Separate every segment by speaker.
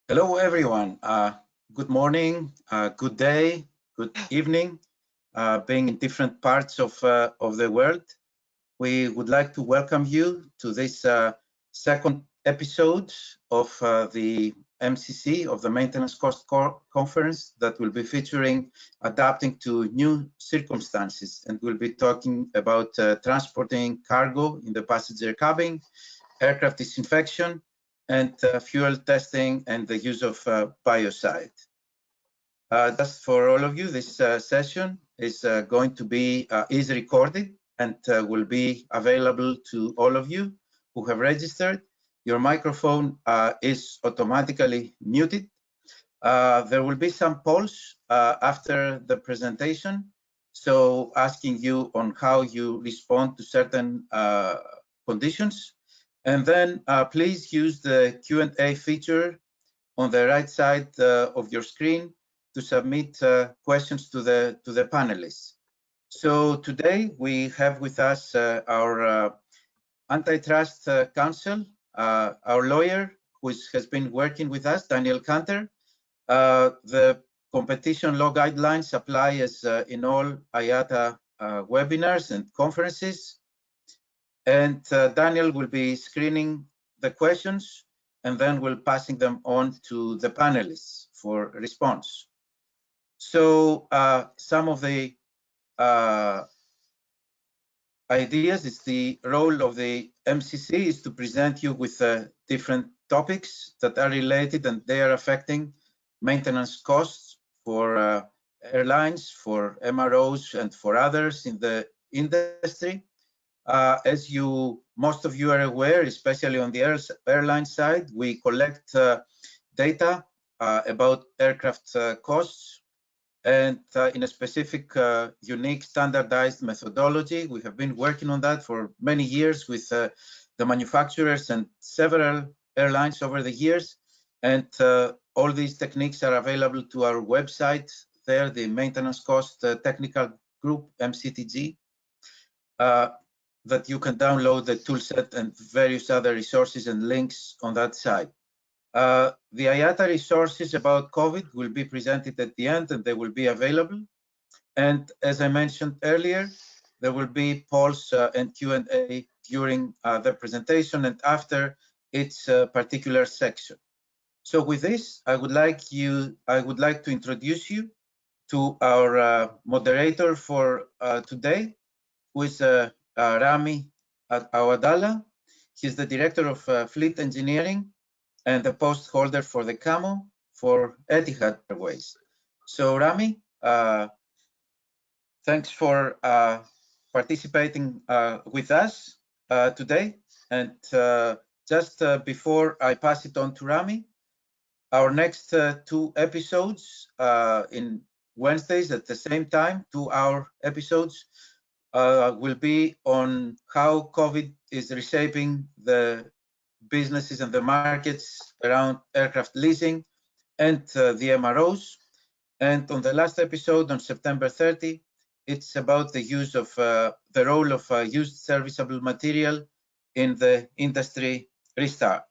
Speaker 1: Hello, everyone. Good morning, good day, good evening. Being in different parts of the world, we would like to welcome you to this second episode of the MCC, of the Maintenance Cost Conference, that will be featuring adapting to new circumstances. And we'll be talking about transporting cargo in the passenger cabin, aircraft disinfection, and fuel testing and the use of Biocide. Just for all of you, this session is going to be is recorded and will be available to all of you who have registered. Your microphone is automatically muted. There will be some polls after the presentation, so asking you on how you respond to certain conditions. And then please use the Q&A feature on the right side of your screen to submit questions to the panelists. So today we have with us our antitrust counsel, our lawyer who has been working with us, Daniel Canter. The competition law guidelines apply as in all IATA webinars and conferences. And Daniel will be screening the questions and then we'll passing them on to the panelists for response. So some of the ideas is the role of the MCC is to present you with different topics that are related and they are affecting maintenance costs for airlines, for MROs, and for others in the industry. As most of you are aware, especially on the airline side, we collect data about aircraft costs and in a specific, unique, standardized methodology. We have been working on that for many years with the manufacturers and several airlines over the years. And all these techniques are available to our website there, the Maintenance Cost Technical Group, MCTG. That you can download the toolset and various other resources and links on that side. The IATA resources about COVID will be presented at the end and they will be available. And as I mentioned earlier, there will be polls and Q&A during the presentation and after its particular section. So with this, I would like to introduce you to our moderator for today, who is Rami at Awadalla. He's the Director of Fleet Engineering and the Postholder for the CAMO for Etihad Airways. So Rami, thanks for participating with us today. And just before I pass it on to Rami, our next two episodes in Wednesdays at the same time, 2-hour episodes, will be on how COVID is reshaping the businesses and the markets around aircraft leasing and the MROs. And on the last episode on September 30, it's about the use of the role of used serviceable material in the industry restart.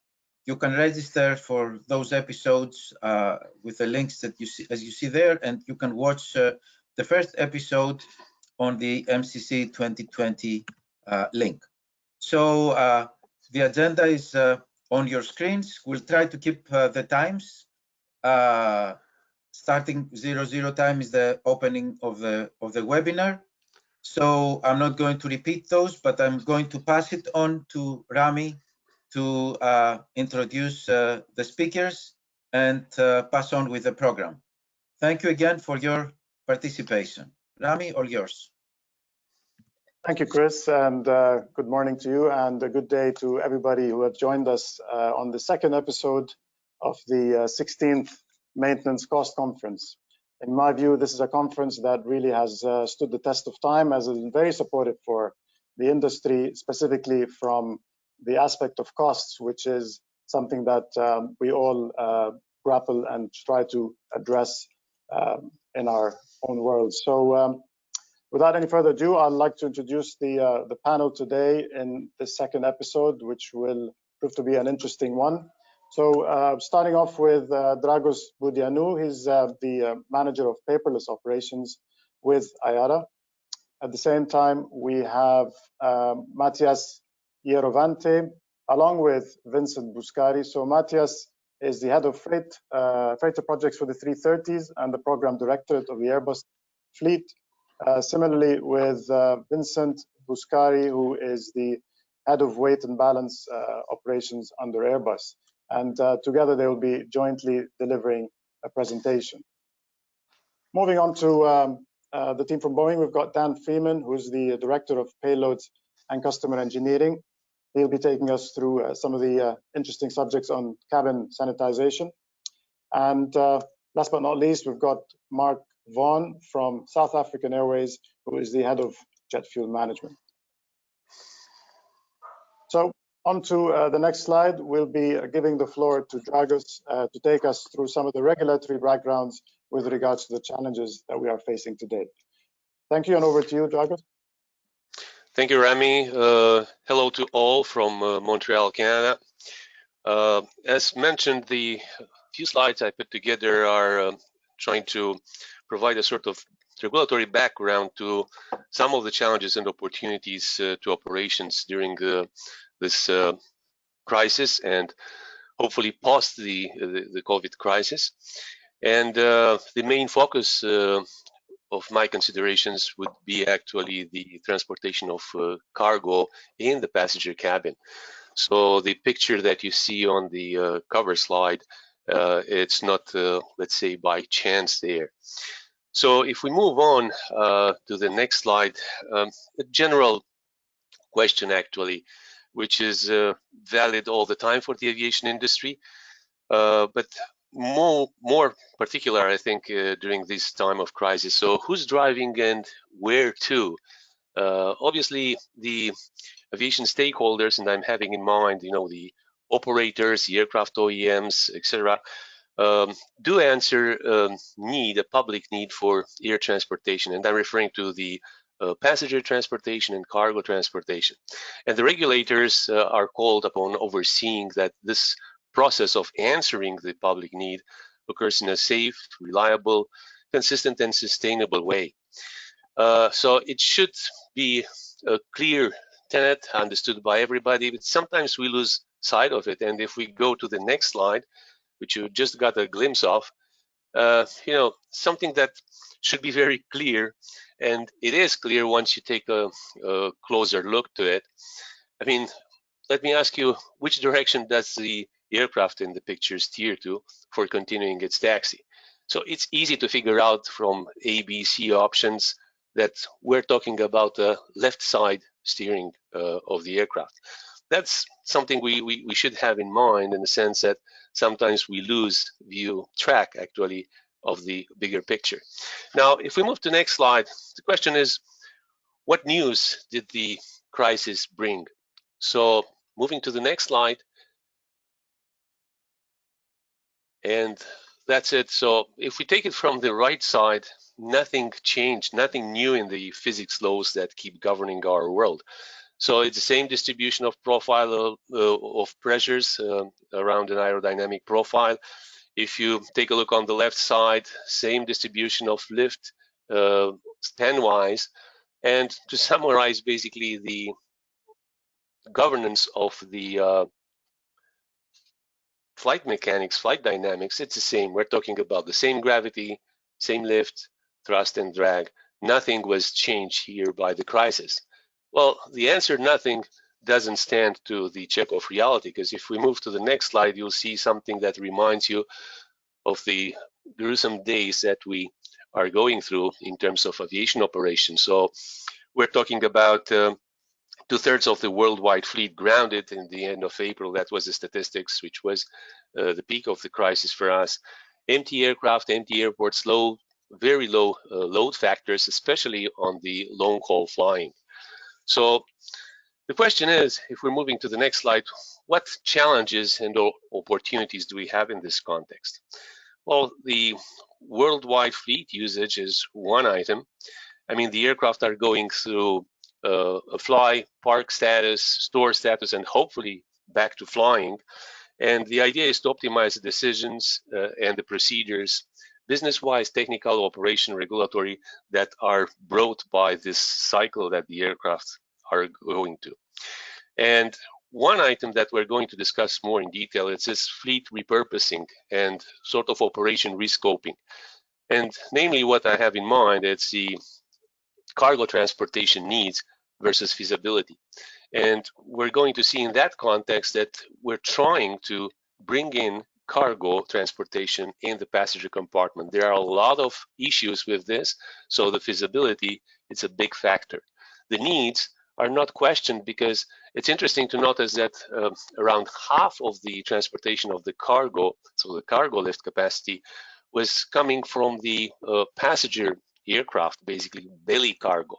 Speaker 1: You can register for those episodes with the links that you see, as you see there, and you can watch the first episode on the MCC 2020 link. So the agenda is on your screens. We'll try to keep the times. Starting 00 time is the opening of the webinar. So I'm not going to repeat those, but I'm going to pass it on to Rami to introduce the speakers and pass on with the program. Thank you again for your participation. Rami, all yours.
Speaker 2: Thank you, Chris, and good morning to you and a good day to everybody who have joined us on the second episode of the 16th Maintenance Cost Conference. In my view, this is a conference that really has stood the test of time, as it is very supportive for the industry, specifically from the aspect of costs, which is something that we all grapple and try to address in our own world. So without any further ado, I'd like to introduce the panel today in the second episode, which will prove to be an interesting one. So starting off with Dragos Budeanu, he's the manager of paperless operations with IATA. At the same time, we have Matthias Ierovante, along with Vincent Bouscary. So Matthias is the head of freighter projects for the 330s and the program directorate of the Airbus fleet. Similarly with Vincent Bouscary, who is the head of weight and balance operations under Airbus. And together they will be jointly delivering a presentation. Moving on to the team from Boeing, we've got Dan Freeman, who's the director of payloads and customer engineering. He'll be taking us through some of the interesting subjects on cabin sanitization. And last but not least, we've got Mark Vaughan from South African Airways, who is the head of jet fuel management. So on to the next slide, we'll be giving the floor to Dragos to take us through some of the regulatory backgrounds with regards to the challenges that we are facing today. Thank you, and over to you, Dragos.
Speaker 3: Thank you, Rami. Hello to all from Montreal, Canada. As mentioned, the few slides I put together are trying to provide a sort of regulatory background to some of the challenges and opportunities to operations during this crisis and hopefully post the COVID crisis. And the main focus of my considerations would be actually the transportation of cargo in the passenger cabin. So the picture that you see on the cover slide, it's not, let's say, by chance there. So if we move on to the next slide, a general question actually, which is valid all the time for the aviation industry, but more particular, I think, during this time of crisis. So who's driving and where to? Obviously, the aviation stakeholders, and I'm having in mind, the operators, the aircraft OEMs, etc., do answer a public need for air transportation, and I'm referring to the passenger transportation and cargo transportation. And the regulators are called upon overseeing that this process of answering the public need occurs in a safe, reliable, consistent, and sustainable way. So it should be a clear tenet understood by everybody, but sometimes we lose sight of it. And if we go to the next slide, which you just got a glimpse of, something that should be very clear, and it is clear once you take a closer look to it. I mean, let me ask you, which direction does the aircraft in the picture steer to for continuing its taxi? So it's easy to figure out from A, B, C options that we're talking about the left side steering of the aircraft. That's something we should have in mind, in the sense that sometimes we lose track actually of the bigger picture. Now, if we move to the next slide, the question is, what news did the crisis bring? So moving to the next slide, and that's it. So if we take it from the right side, nothing changed, nothing new in the physics laws that keep governing our world. So it's the same distribution of profile of pressures around an aerodynamic profile. If you take a look on the left side, same distribution of lift span-wise. And to summarize, basically the governance of the flight mechanics, flight dynamics, it's the same. We're talking about the same gravity, same lift, thrust, and drag. Nothing was changed here by the crisis. Well, the answer, nothing, doesn't stand to the check of reality, because if we move to the next slide, you'll see something that reminds you of the gruesome days that we are going through in terms of aviation operations. So we're talking about 2/3 of the worldwide fleet grounded in the end of April. That was the statistics, which was the peak of the crisis for us. Empty aircraft, empty airports, very low load factors, especially on the long-haul flying. So the question is, if we're moving to the next slide, what challenges and opportunities do we have in this context? Well, the worldwide fleet usage is one item. I mean, the aircraft are going through a fly, park status, store status, and hopefully back to flying. And the idea is to optimize the decisions and the procedures, business-wise, technical, operation, regulatory, that are brought by this cycle that the aircraft are going to. And one item that we're going to discuss more in detail is this fleet repurposing and sort of operation rescoping. And namely, what I have in mind, it's the cargo transportation needs versus feasibility. And we're going to see in that context that we're trying to bring in cargo transportation in the passenger compartment. There are a lot of issues with this, so the feasibility is a big factor. The needs are not questioned because it's interesting to notice that around half of the transportation of the cargo, so the cargo lift capacity, was coming from the passenger aircraft, basically belly cargo.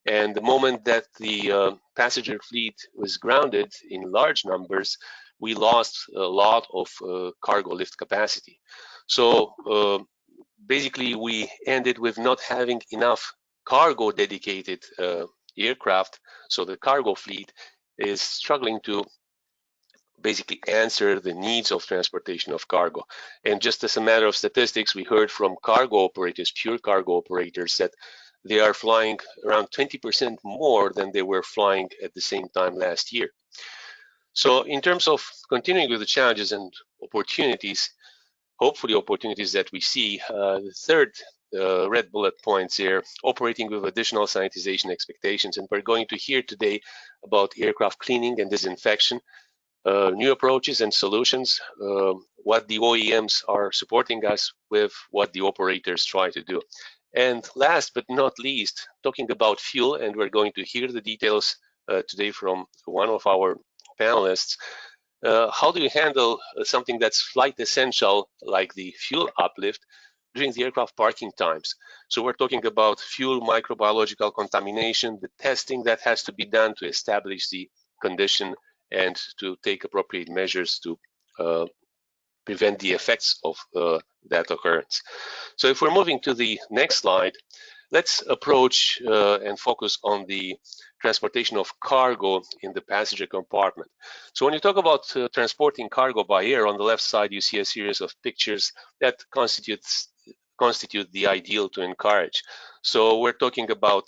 Speaker 3: And the moment that the passenger fleet was grounded in large numbers, we lost a lot of cargo lift capacity. So basically, we ended with not having enough cargo dedicated aircraft. So the cargo fleet is struggling to basically answer the needs of transportation of cargo. And just as a matter of statistics, we heard from cargo operators, pure cargo operators, that they are flying around 20% more than they were flying at the same time last year. So in terms of continuing with the challenges and opportunities, hopefully opportunities that we see, the third red bullet points here, operating with additional sanitization expectations. And we're going to hear today about aircraft cleaning and disinfection, new approaches and solutions, what the OEMs are supporting us with, what the operators try to do. And last but not least, talking about fuel, and we're going to hear the details today from one of our panelists. How do you handle something that's flight essential, like the fuel uplift, during the aircraft parking times? So we're talking about fuel microbiological contamination, the testing that has to be done to establish the condition and to take appropriate measures to prevent the effects of that occurrence. So if we're moving to the next slide, let's approach and focus on the transportation of cargo in the passenger compartment. So when you talk about transporting cargo by air, on the left side you see a series of pictures that constitute the ideal to encourage. So we're talking about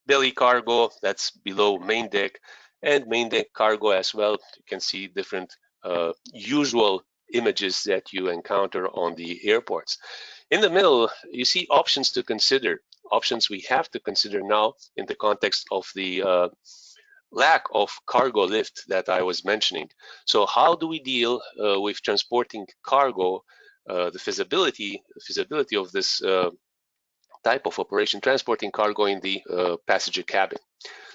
Speaker 3: belly cargo, that's below main deck, and main deck cargo as well. You can see different usual images that you encounter on the airports. In the middle, you see options to consider, options we have to consider now in the context of the lack of cargo lift that I was mentioning. So how do we deal with transporting cargo, the feasibility of this type of operation, transporting cargo in the passenger cabin?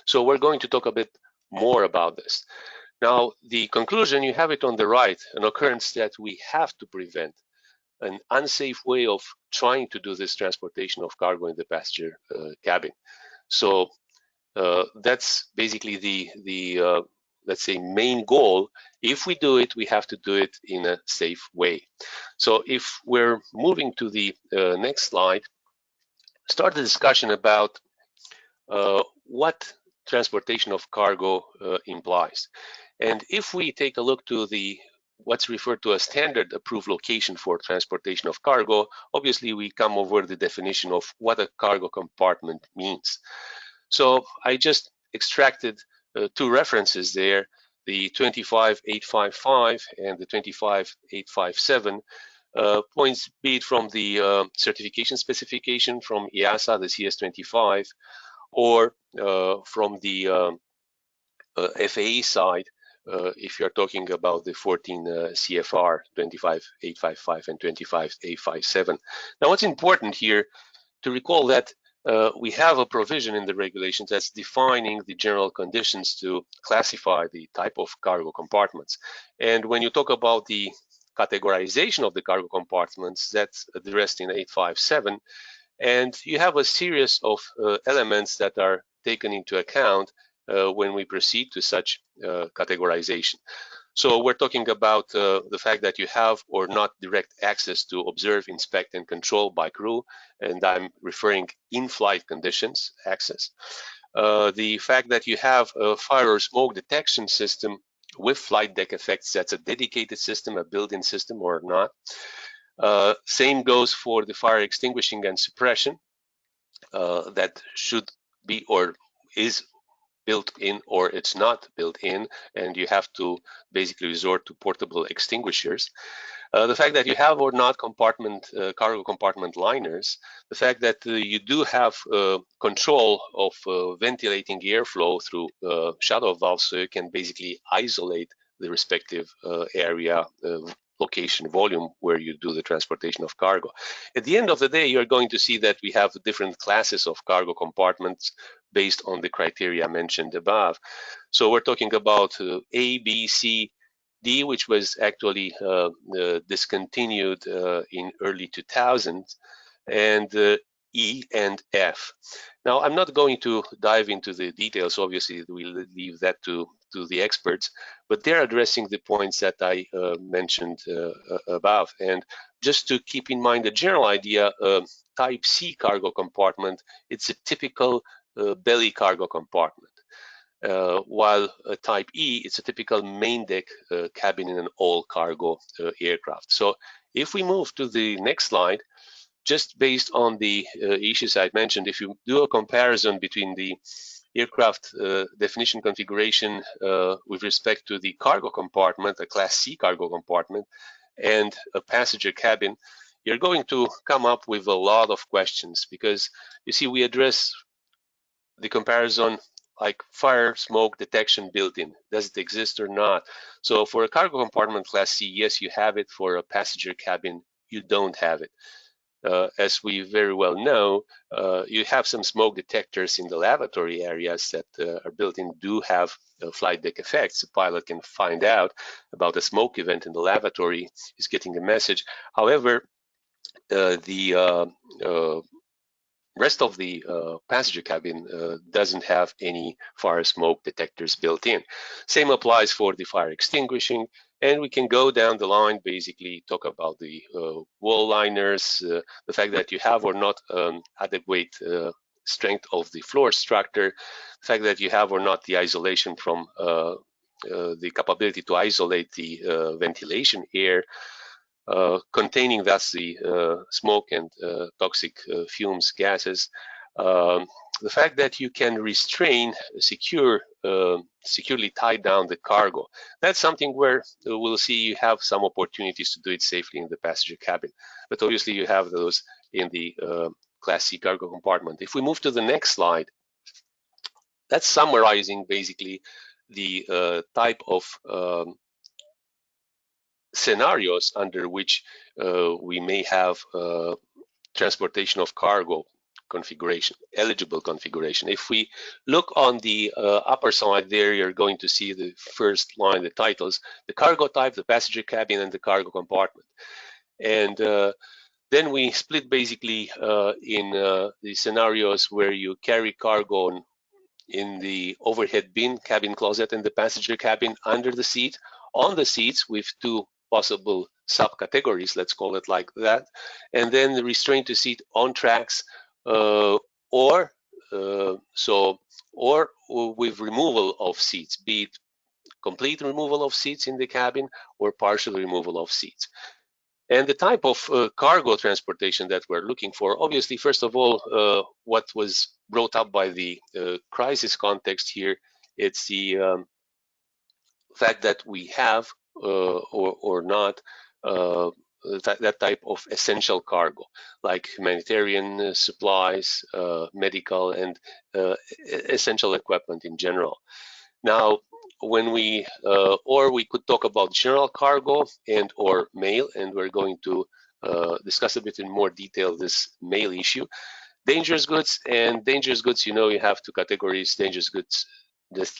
Speaker 3: So we're going to talk a bit more about this. Now, the conclusion, you have it on the right, an occurrence that we have to prevent, an unsafe way of trying to do this transportation of cargo in the passenger cabin. So that's basically the let's say, main goal. If we do it, we have to do it in a safe way. So if we're moving to the next slide, start the discussion about what transportation of cargo implies. And if we take a look to the what's referred to as standard approved location for transportation of cargo, obviously we come over the definition of what a cargo compartment means. So I just extracted two references there, the 25855 and the 25857, points be it from the certification specification from EASA, the CS25, or from the FAA side, if you're talking about the 14 CFR 25855 and 25857. Now, what's important here to recall that we have a provision in the regulations that's defining the general conditions to classify the type of cargo compartments. And when you talk about the categorization of the cargo compartments, that's addressed in 857. And you have a series of elements that are taken into account when we proceed to such categorization. So we're talking about the fact that you have or not direct access to observe, inspect, and control by crew, and I'm referring in-flight conditions access. The fact that you have a fire or smoke detection system with flight deck effects. That's a dedicated system, a built-in system or not. Same goes for the fire extinguishing and suppression. That should be or is built in, or it's not built in, and you have to basically resort to portable extinguishers. The fact that you have or not cargo compartment liners, the fact that you do have control of ventilating airflow through shadow valves, so you can basically isolate the respective area, location, volume where you do the transportation of cargo. At the end of the day, you're going to see that we have different classes of cargo compartments based on the criteria mentioned above. So we're talking about A, B, C, D, which was actually discontinued in early 2000s, and E and F. Now, I'm not going to dive into the details. Obviously, we'll leave that to the experts, but they're addressing the points that I mentioned above. And just to keep in mind the general idea, Type C cargo compartment, it's a typical belly cargo compartment. While Type E, it's a typical main deck cabin in an all-cargo aircraft. So if we move to the next slide, just based on the issues I mentioned, if you do a comparison between the aircraft definition configuration with respect to the cargo compartment, a Class C cargo compartment, and a passenger cabin, you're going to come up with a lot of questions, because you see, we address the comparison like fire smoke detection built in. Does it exist or not? So for a cargo compartment Class C, yes, you have it. For a passenger cabin, you don't have it. As we very well know, you have some smoke detectors in the lavatory areas that are built in, do have flight deck effects. The pilot can find out about a smoke event in the lavatory, is getting a message. However, the rest of the passenger cabin doesn't have any fire smoke detectors built in. Same applies for the fire extinguishing, and we can go down the line, basically talk about the wall liners, the fact that you have or not adequate strength of the floor structure, the fact that you have or not the isolation from the capability to isolate the ventilation air, containing thus the smoke and toxic fumes, gases. The fact that you can restrain, securely tie down the cargo. That's something where we'll see you have some opportunities to do it safely in the passenger cabin. But obviously you have those in the Class C cargo compartment. If we move to the next slide, that's summarizing basically the type of scenarios under which we may have transportation of cargo configuration, eligible configuration. If we look on the upper side there, you're going to see the first line, the titles, the cargo type, the passenger cabin, and the cargo compartment. And then we split basically in the scenarios where you carry cargo in the overhead bin, cabin closet, and the passenger cabin, under the seat, on the seats, with two possible subcategories, let's call it like that, and then the restraint to seat on tracks, or with removal of seats, be it complete removal of seats in the cabin or partial removal of seats. And the type of cargo transportation that we're looking for, obviously, first of all, what was brought up by the crisis context here, it's the fact that we have or not that type of essential cargo, like humanitarian supplies, medical, and essential equipment in general. Now, when we could talk about general cargo and or mail, and we're going to discuss a bit in more detail this mail issue. Dangerous goods, and dangerous goods, you know, you have two categories: dangerous goods,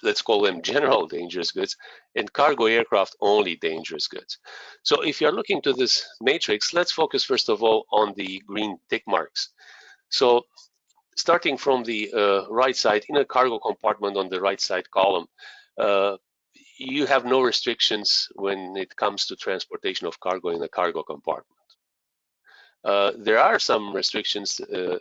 Speaker 3: let's call them general dangerous goods, and cargo aircraft only dangerous goods. So if you're looking to this matrix, let's focus first of all on the green tick marks. So starting from the right side, in a cargo compartment on the right side column, you have no restrictions when it comes to transportation of cargo in a cargo compartment. There are some restrictions.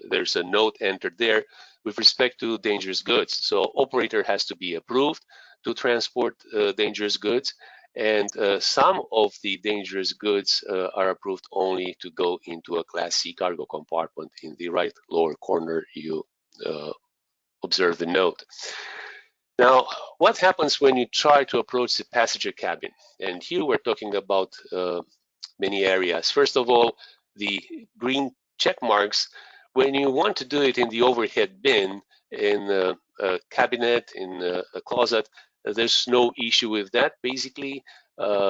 Speaker 3: There's a note entered there with respect to dangerous goods. So operator has to be approved. to transport dangerous goods, and some of the dangerous goods are approved only to go into a Class C cargo compartment. In the right lower corner, you observe the note. Now, what happens when you try to approach the passenger cabin? And here we're talking about many areas. First of all, the green check marks. When you want to do it in the overhead bin, in a cabinet, in a closet, there's no issue with that, basically.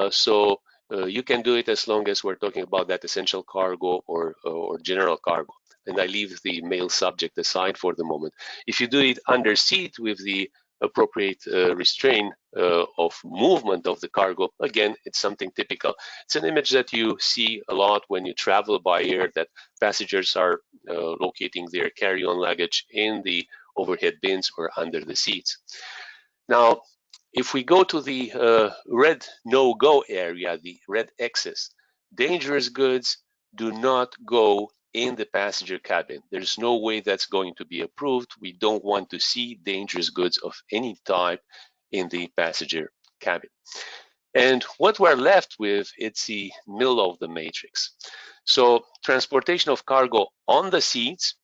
Speaker 3: So you can do it as long as we're talking about that essential cargo or general cargo. And I leave the male subject aside for the moment. If you do it under seat with the appropriate restraint of movement of the cargo, again, it's something typical. It's an image that you see a lot when you travel by air, that passengers are locating their carry-on luggage in the overhead bins or under the seats. Now, if we go to the red no-go area, the red X's, dangerous goods do not go in the passenger cabin. There's no way that's going to be approved. We don't want to see dangerous goods of any type in the passenger cabin. And what we're left with, it's the middle of the matrix. So transportation of cargo on the seats,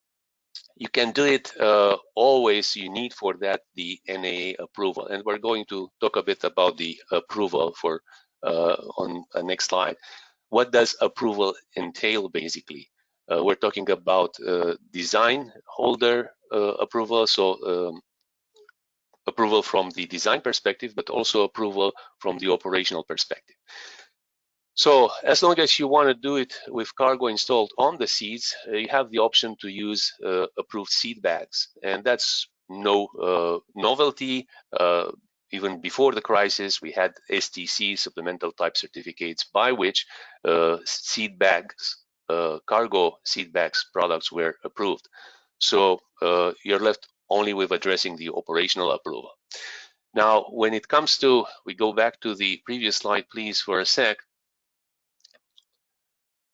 Speaker 3: you can do it always. You need for that the NAA approval. And we're going to talk a bit about the approval for on the next slide. What does approval entail, basically? We're talking about design holder approval, so approval from the design perspective, but also approval from the operational perspective. So as long as you want to do it with cargo installed on the seats, you have the option to use approved seat bags, and that's no novelty. Even before the crisis, we had STC, supplemental type certificates, by which seat bags, cargo seat bags products were approved. So you're left only with addressing the operational approval. Now, when it comes to, we go back to the previous slide, please, for a sec.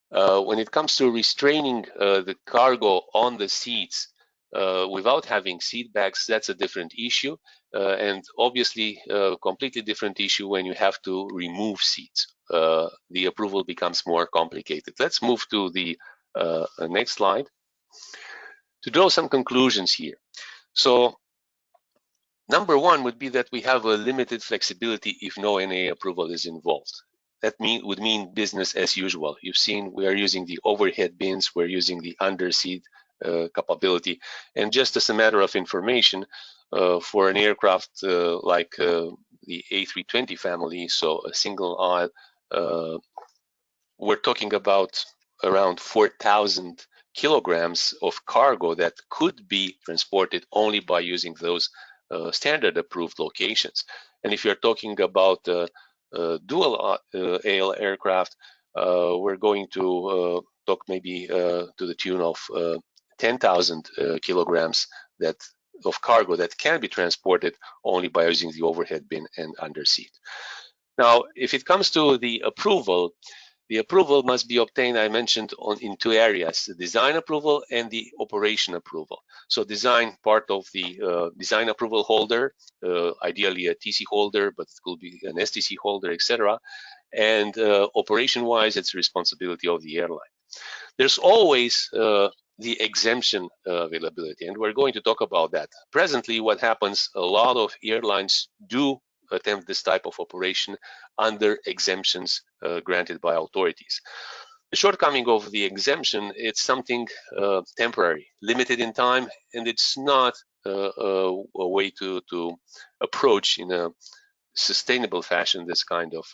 Speaker 3: When it comes to restraining the cargo on the seats without having seat bags, that's a different issue, and obviously a completely different issue when you have to remove seats. The approval becomes more complicated. Let's move to the next slide to draw some conclusions here. So number one would be that we have a limited flexibility if no NAA approval is involved. That would mean business as usual. You've seen we are using the overhead bins, we're using the underseat capability. And just as a matter of information, for an aircraft like the A320 family, so a single aisle, we're talking about around 4,000 kilograms of cargo that could be transported only by using those standard approved locations. And if you're talking about dual AL aircraft, we're going to talk maybe to the tune of 10,000 kilograms of cargo that can be transported only by using the overhead bin and underseat. Now, if it comes to the approval must be obtained, I mentioned, in two areas, the design approval and the operation approval. So design, part of the design approval holder, ideally a TC holder, but it could be an STC holder, etc. And operation-wise, it's the responsibility of the airline. There's always the exemption availability, and we're going to talk about that. Presently, what happens, a lot of airlines do attempt this type of operation under exemptions granted by authorities. The shortcoming of the exemption, it's something temporary, limited in time, and it's not a way to approach in a sustainable fashion this kind of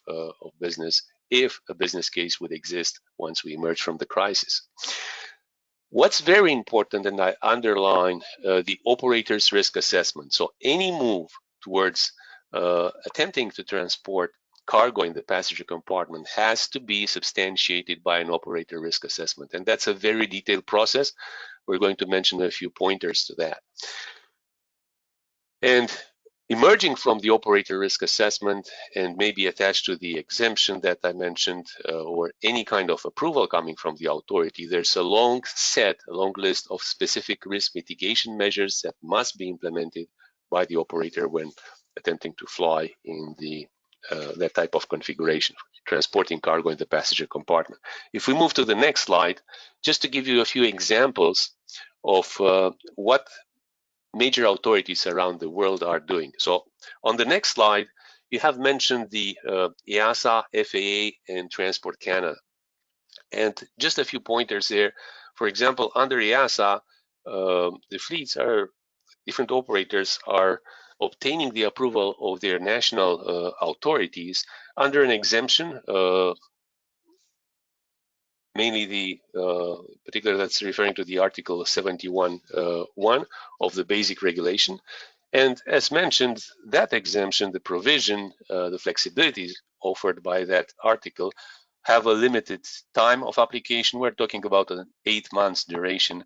Speaker 3: business, if a business case would exist once we emerge from the crisis. What's very important, and I underline, the operator's risk assessment. So any move towards attempting to transport cargo in the passenger compartment has to be substantiated by an operator risk assessment. And that's a very detailed process. We're going to mention a few pointers to that. And emerging from the operator risk assessment and maybe attached to the exemption that I mentioned, or any kind of approval coming from the authority, there's a long list of specific risk mitigation measures that must be implemented by the operator when attempting to fly in the that type of configuration, transporting cargo in the passenger compartment. If we move to the next slide, just to give you a few examples of what major authorities around the world are doing. So on the next slide, you have mentioned the EASA, FAA, and Transport Canada. And just a few pointers there. For example, under EASA, the fleets are, different operators are obtaining the approval of their national authorities under an exemption, mainly the particular that's referring to the Article 71(1) of the basic regulation. And as mentioned, that exemption, the provision, the flexibilities offered by that article have a limited time of application. We're talking about an 8 months duration,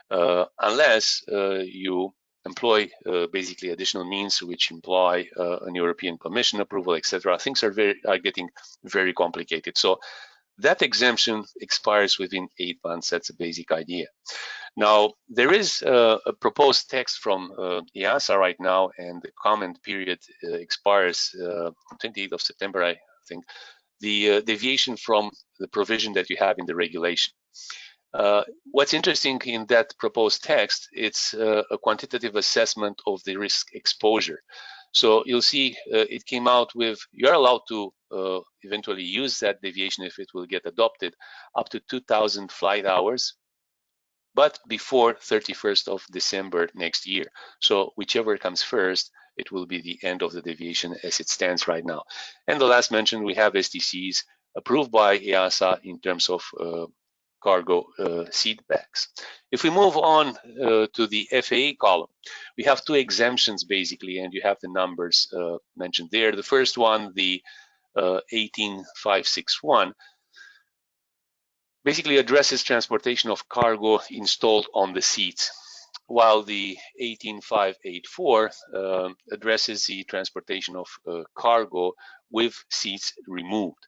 Speaker 3: unless you employ basically additional means which imply an European Commission approval, etc. Things are getting very complicated. So that exemption expires within 8 months. That's a basic idea. Now, there is a proposed text from EASA right now, and the comment period expires 28th of September, I think, the deviation from the provision that you have in the regulation. What's interesting in that proposed text, it's a quantitative assessment of the risk exposure. So you'll see it came out with, you're allowed to eventually use that deviation if it will get adopted up to 2,000 flight hours, but before 31st of December next year. So whichever comes first, it will be the end of the deviation as it stands right now. And the last mention, we have STCs approved by EASA in terms of cargo seat bags. If we move on to the FAA column, we have two exemptions basically, and you have the numbers mentioned there. The first one, the 18561, basically addresses transportation of cargo installed on the seats, while the 18584 addresses the transportation of cargo with seats removed.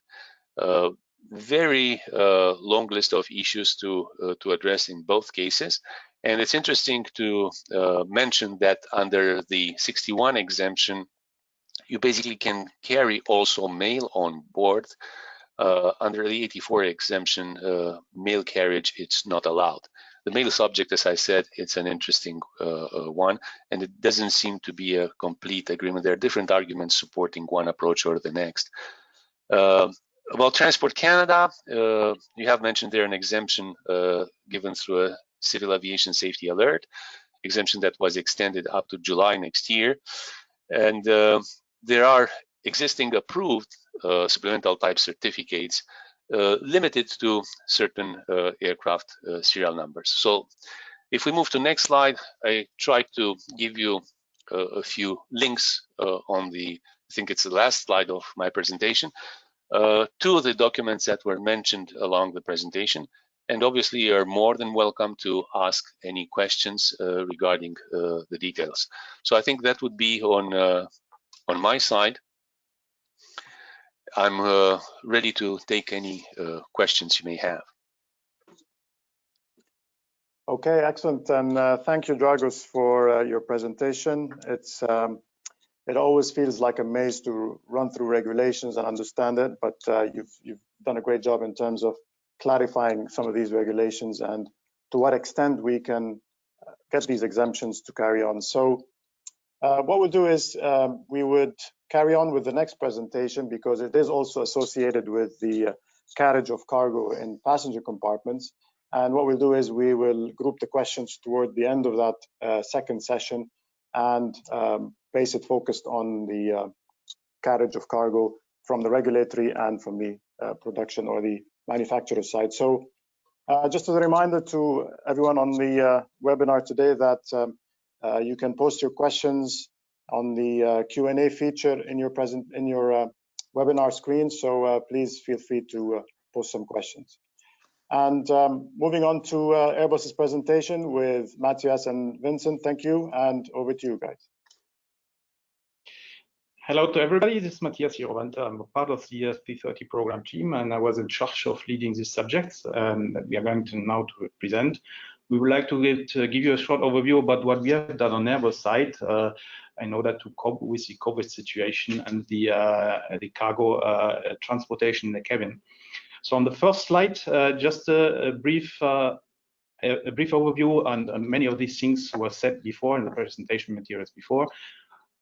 Speaker 3: Very long list of issues to address in both cases. And it's interesting to mention that under the 61 exemption, you basically can carry also mail on board. Under the 84 exemption, mail carriage, it's not allowed. The mail subject, as I said, it's an interesting one, and it doesn't seem to be a complete agreement. There are different arguments supporting one approach or the next. About Transport Canada, you have mentioned there an exemption given through a civil aviation safety alert, exemption that was extended up to July next year. And there are existing approved supplemental type certificates limited to certain aircraft serial numbers. So if we move to next slide, I try to give you a few links on the, I think it's the last slide of my presentation, to the documents that were mentioned along the presentation. And obviously you are more than welcome to ask any questions regarding the details. So I think that would be on my side. I'm ready to take any questions you may have.
Speaker 2: Okay, excellent. And thank you, Dragos, for your presentation. It always feels like a maze to run through regulations and understand it, but you've done a great job in terms of clarifying some of these regulations and to what extent we can get these exemptions to carry on. So what we'll do is we would carry on with the next presentation because it is also associated with the carriage of cargo in passenger compartments. And what we'll do is we will group the questions toward the end of that second session and base it focused on the carriage of cargo from the regulatory and from the production or the manufacturer side. So just as a reminder to everyone on the webinar today that you can post your questions on the Q&A feature in your webinar screen. So please feel free to post some questions. And moving on to Airbus's presentation with Matthias and Vincent. Thank you, and over to you guys.
Speaker 4: Hello to everybody. This is Matthias Ierovante. I'm a part of the SP30 program team, and I was in charge of leading these subjects that we are going to now to present. we would like to give you a short overview about what we have done on Airbus side in order to cope with the COVID situation and the cargo transportation in the cabin. So on the first slide, just a brief overview, and many of these things were said before in the presentation materials before.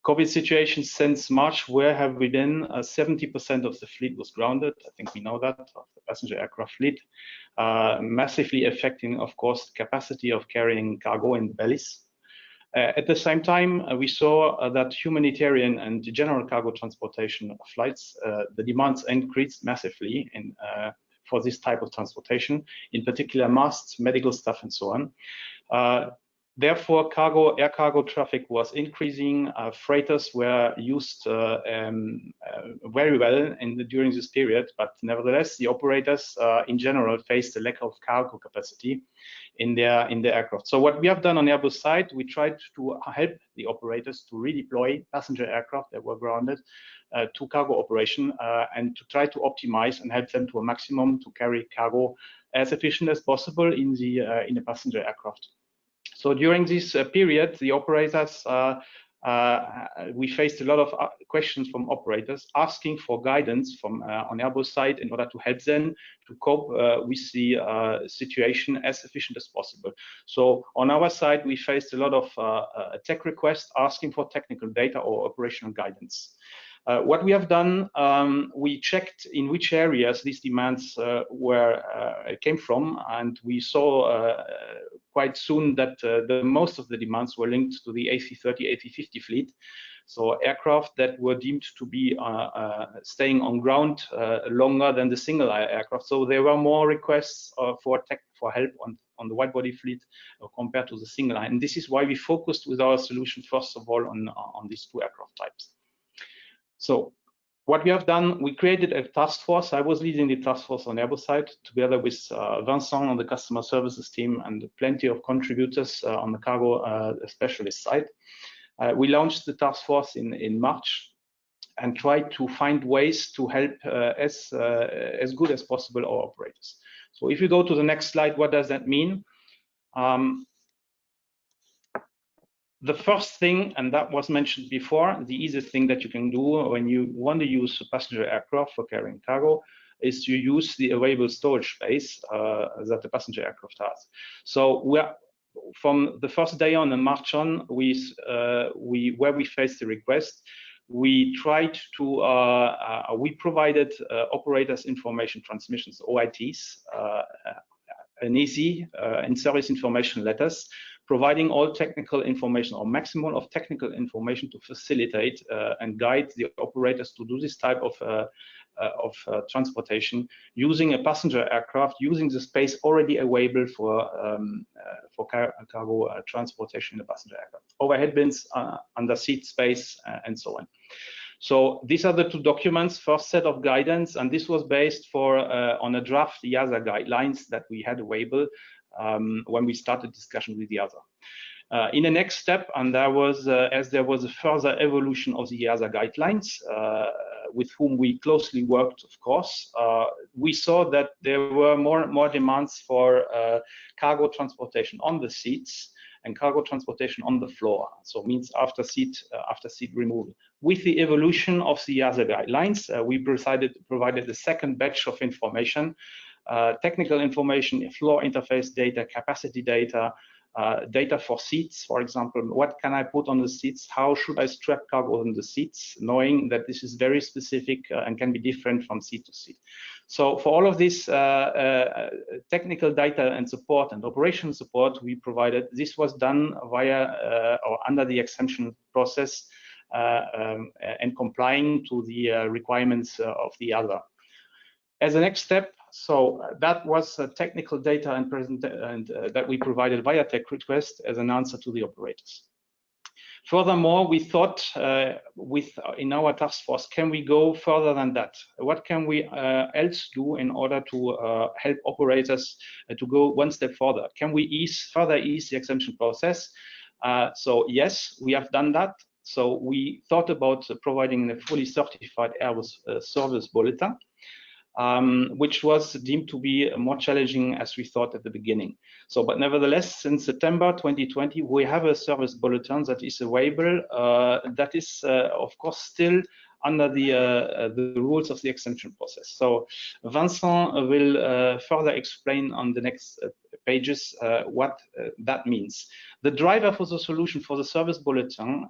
Speaker 4: COVID situation since March, where have we been? 70% of the fleet was grounded. I think we know that, of the passenger aircraft fleet, massively affecting, of course, the capacity of carrying cargo in bellies. At the same time, we saw that humanitarian and general cargo transportation flights, the demands increased massively for this type of transportation, in particular masks, medical stuff, and so on. Therefore, air cargo traffic was increasing. Freighters were used very well during this period, but nevertheless, the operators in general faced a lack of cargo capacity in their aircraft. So what we have done on Airbus side, we tried to help the operators to redeploy passenger aircraft that were grounded to cargo operation and to try to optimize and help them to a maximum to carry cargo as efficient as possible in the passenger aircraft. So during this period, the operators, we faced a lot of questions from operators asking for guidance from on Airbus side in order to help them to cope with the situation as efficient as possible. So on our side, we faced a lot of tech requests asking for technical data or operational guidance. What we have done, we checked in which areas these demands came from, and we saw quite soon that most of the demands were linked to the AC-30, AC-50 fleet. So aircraft that were deemed to be staying on ground longer than the single aisle aircraft. So there were more requests for help on the wide body fleet compared to the single aisle. And this is why we focused with our solution first of all on these two aircraft types. So what we have done, we created a task force. I was leading the task force on Airbus side together with Vincent on the customer services team and plenty of contributors on the cargo specialist side. We launched the task force in March and tried to find ways to help as good as possible our operators. So if you go to the next slide, what does that mean? The first thing, and that was mentioned before, the easiest thing that you can do when you want to use a passenger aircraft for carrying cargo is to use the available storage space that the passenger aircraft has. So from the first day on in March on, where we faced the request, we tried to, we provided operators information transmissions, OITs, an easy in-service information letters, providing all technical information or maximum of technical information to facilitate and guide the operators to do this type of transportation using a passenger aircraft, using the space already available for cargo transportation in a passenger aircraft, overhead bins, under seat space, and so on. So these are the two documents, first set of guidance, and this was based on a draft IATA guidelines that we had available when we started discussion with the other. In the next step, and as there was a further evolution of the IATA guidelines, with whom we closely worked, of course, we saw that there were more demands for cargo transportation on the seats and cargo transportation on the floor. So means after seat removal. With the evolution of the IATA guidelines, we provided the second batch of information, technical information, floor interface data, capacity data, data for seats, for example, what can I put on the seats? How should I strap cargo on the seats, knowing that this is very specific and can be different from seat to seat. So for all of this technical data and support and operational support we provided, this was done via or under the exemption process and complying to the requirements of the other. As a next step, so that was technical data and that we provided via tech request as an answer to the operators. Furthermore, we thought in our task force, can we go further than that? What can we else do in order to help operators to go one step further? Can we further ease the exemption process? So yes, we have done that. So we thought about providing a fully certified Airbus service bulletin. which was deemed to be more challenging as we thought at the beginning. So, but nevertheless, since September 2020, we have a service bulletin that is available. That is, of course, still under the rules of the exemption process. So Vincent will further explain on the next pages what that means. The driver for the solution for the service bulletin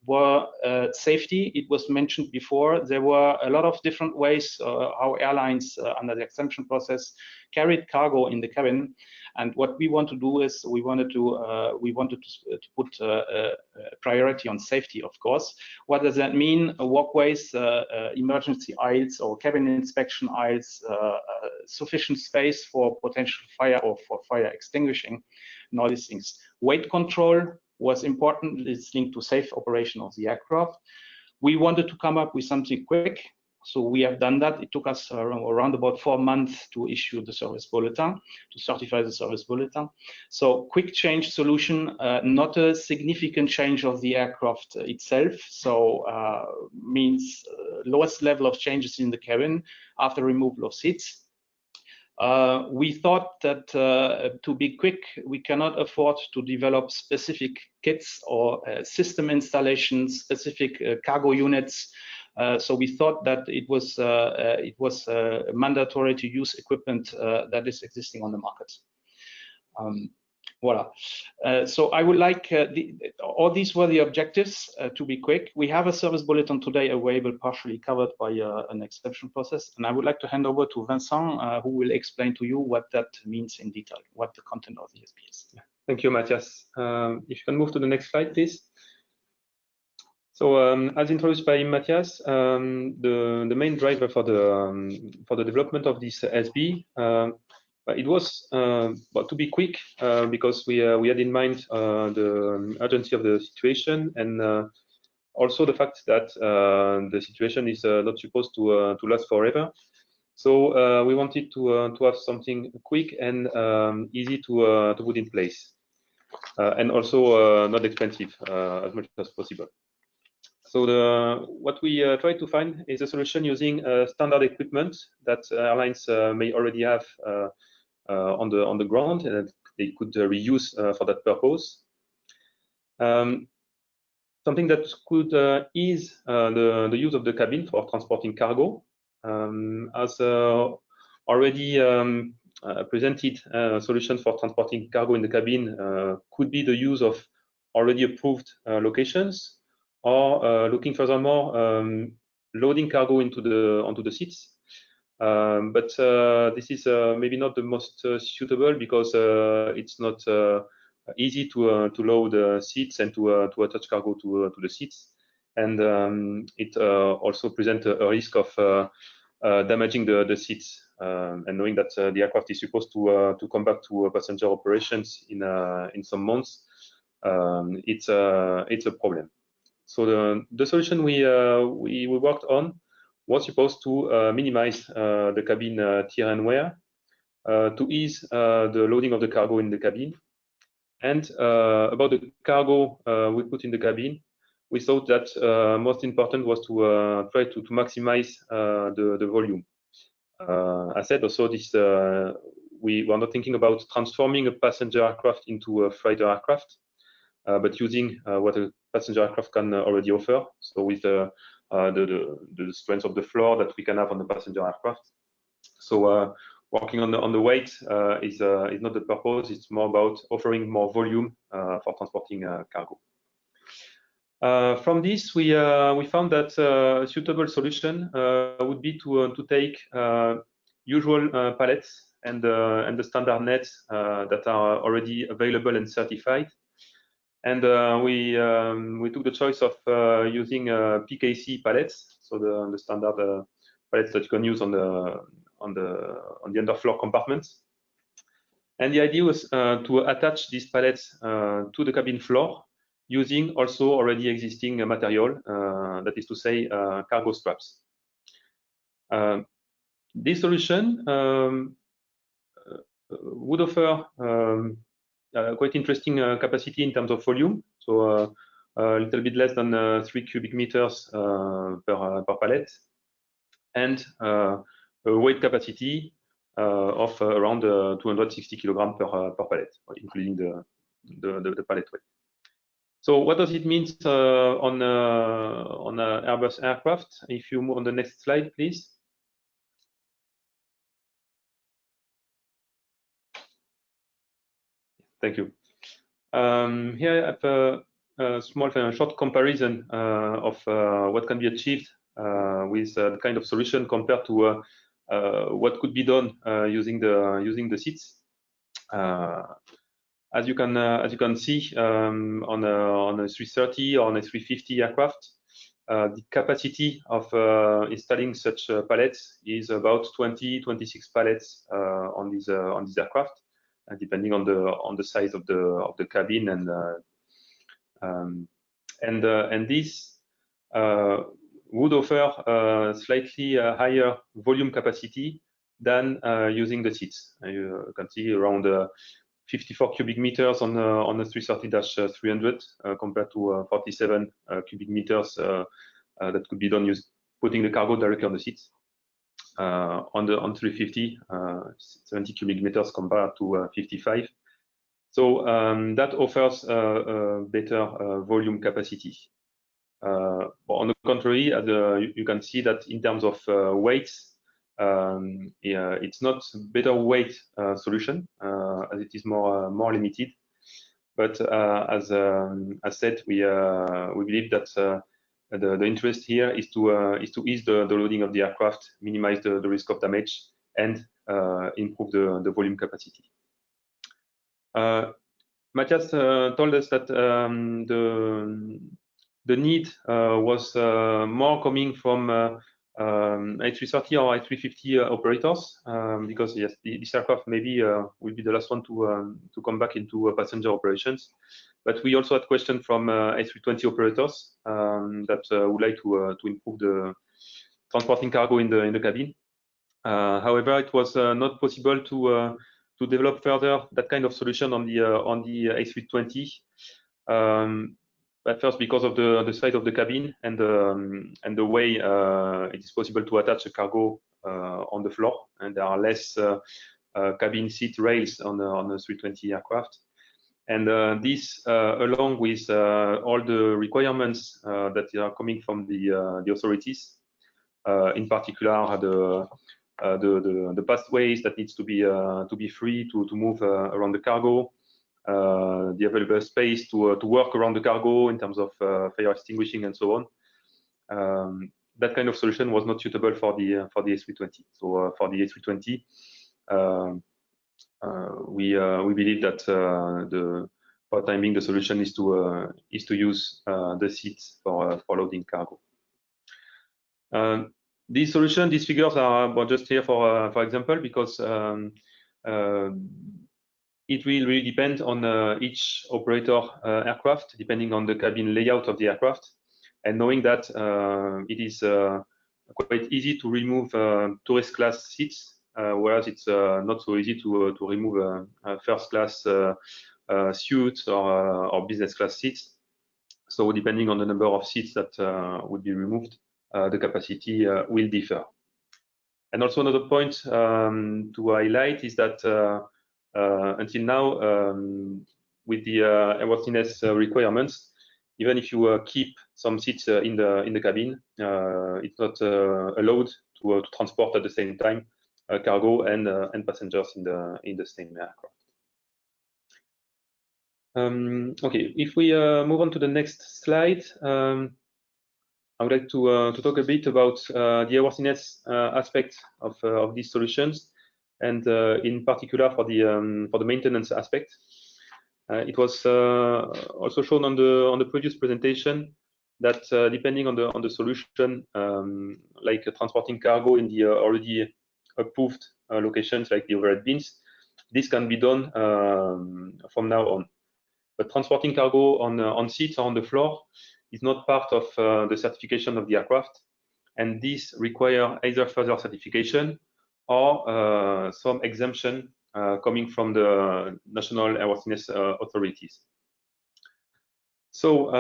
Speaker 4: were safety. It was mentioned before. There were a lot of different ways how airlines under the exemption process carried cargo in the cabin. And what we want to do is we wanted to put priority on safety, of course. What does that mean? Walkways, emergency aisles or cabin inspection aisles, sufficient space for potential fire or for fire extinguishing, and all these things. Weight control was important. It's linked to safe operation of the aircraft. We wanted to come up with something quick. So we have done that. It took us around about 4 months to issue the service bulletin, to certify the service bulletin. So quick change solution, not a significant change of the aircraft itself. So means lowest level of changes in the cabin after removal of seats. We thought that to be quick, we cannot afford to develop specific kits or system installations, specific cargo units. So we thought that it was mandatory to use equipment that is existing on the market. Voila. So I would like, all these were the objectives to be quick. We have a service bulletin today available, partially covered by an exception process. And I would like to hand over to Vincent, who will explain to you what that means in detail, what the content of the ESB is.
Speaker 5: Thank you, Matthias. If you can move to the next slide, please. So as introduced by Matthias, the main driver for the development of this SB, it was to be quick because we had in mind the urgency of the situation and also the fact that the situation is not supposed to last forever. So we wanted to have something quick and easy to put in place, and also not expensive as much as possible. So what we try to find is a solution using standard equipment that airlines may already have on the ground and that they could reuse for that purpose. Something that could ease the use of the cabin for transporting cargo. As already presented, solutions for transporting cargo in the cabin could be the use of already approved locations, or looking furthermore, loading cargo onto the seats. But this is maybe not the most suitable because it's not easy to load seats and to attach cargo to the seats, and it also presents a risk of damaging the seats. And knowing that the aircraft is supposed to come back to passenger operations in some months, it's a problem. So the solution we worked on was supposed to minimize the cabin tear and wear, to ease the loading of the cargo in the cabin. And about the cargo we put in the cabin, we thought that most important was to try to maximize the volume. I said also this, we were not thinking about transforming a passenger aircraft into a freighter aircraft, but using what a passenger aircraft can already offer. So with the strength of the floor that we can have on the passenger aircraft. So working on the weight is not the purpose. It's more about offering more volume for transporting cargo. From this, we found that a suitable solution would be to take usual pallets and the standard nets that are already available and certified. And we took the choice of using PKC pallets, so the standard pallets that you can use on the underfloor compartments. And the idea was to attach these pallets to the cabin floor using also already existing material, that is to say, cargo straps. This solution would offer quite interesting capacity in terms of volume, so a little bit less than 3 cubic meters per pallet, and a weight capacity of around 260 kilograms per pallet, including the pallet weight. So what does it mean on Airbus aircraft? If you move on the next slide, please. Thank you. Here I have a small short comparison of what can be achieved with the kind of solution compared to what could be done using the seats. As you can see on a 330 or on a 350 aircraft, the capacity of installing such pallets is about 20-26 pallets on these aircraft, depending on the size of the cabin and this would offer slightly higher volume capacity than using the seats. You can see around 54 cubic meters on the 330-300 compared to 47 cubic meters that could be done putting the cargo directly on the seats. On 350, 70 cubic meters compared to 55. So that offers a better volume capacity. On the contrary, you can see that in terms of weights, it's not better weight solution as it is more limited. But as said, we believe that the interest here is to ease the loading of the aircraft, minimize the risk of damage, and improve the volume capacity. Matthias told us that the need was more coming from A330 or A350 operators, because yes, this aircraft maybe will be the last one to come back into passenger operations. But we also had questions from A320 operators that would like to improve the transporting cargo in the cabin. However, it was not possible to develop further that kind of solution on the A320. But first, because of the size of the cabin and the way it is possible to attach a cargo on the floor, and there are less cabin seat rails on the 320 aircraft. And this, along with all the requirements that are coming from the authorities, in particular the pathways that needs to be free to move around the cargo. The available space to work around the cargo in terms of fire extinguishing and so on. That kind of solution was not suitable for the A320. So for the A320, we believe that for the time being, the solution is to use the seats for loading cargo. These figures are just here for example, because it will really depend on each operator aircraft, depending on the cabin layout of the aircraft, and knowing that it is quite easy to remove tourist class seats, whereas it's not so easy to remove first class suites or business class seats. So depending on the number of seats that would be removed, the capacity will differ. And also another point to highlight is that until now, with the airworthiness requirements, even if you keep some seats in the cabin, it's not allowed to transport at the same time cargo and passengers in the same aircraft. Okay, if we move on to the next slide, I would like to talk a bit about the airworthiness aspect of these solutions, and in particular for the maintenance aspect. It was also shown on the previous presentation that depending on the solution, like transporting cargo in the already approved locations like the overhead bins, this can be done from now on. But transporting cargo on seats or on the floor is not part of the certification of the aircraft, and this require either further certification or some exemption coming from the national airworthiness authorities. So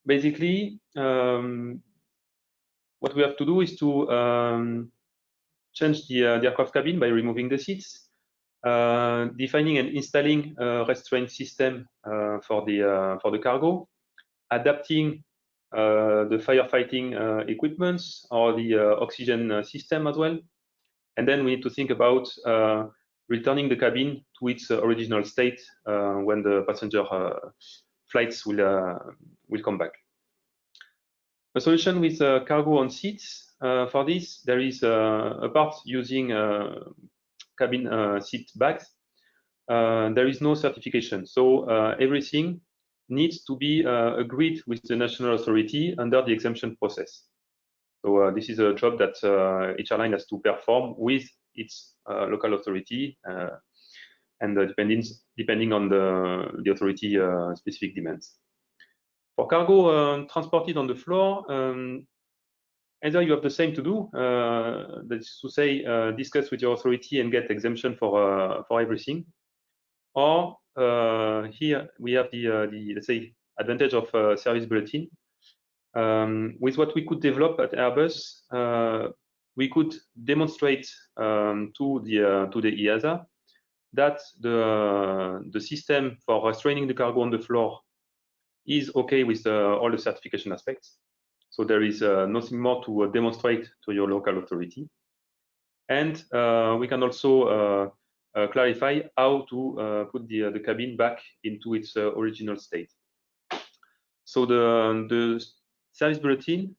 Speaker 5: basically, what we have to do is to change the aircraft cabin by removing the seats, defining and installing a restraint system for the cargo, adapting the firefighting equipments or the oxygen system as well. And then we need to think about returning the cabin to its original state when the passenger flights will come back. A solution with cargo on seats. For this, there is a part using cabin seat bags. There is no certification, so everything needs to be agreed with the national authority under the exemption process. So this is a job that each airline has to perform with its local authority and depending on the authority specific demands. For cargo transported on the floor, either you have the same to do, that is to say, discuss with your authority and get exemption for everything, or here we have the let's say advantage of service bulletin. With what we could develop at Airbus, we could demonstrate to the IATA that the system for restraining the cargo on the floor is okay with all the certification aspects. So there is nothing more to demonstrate to your local authority. And we can also clarify how to put the cabin back into its original state. So the service bulletin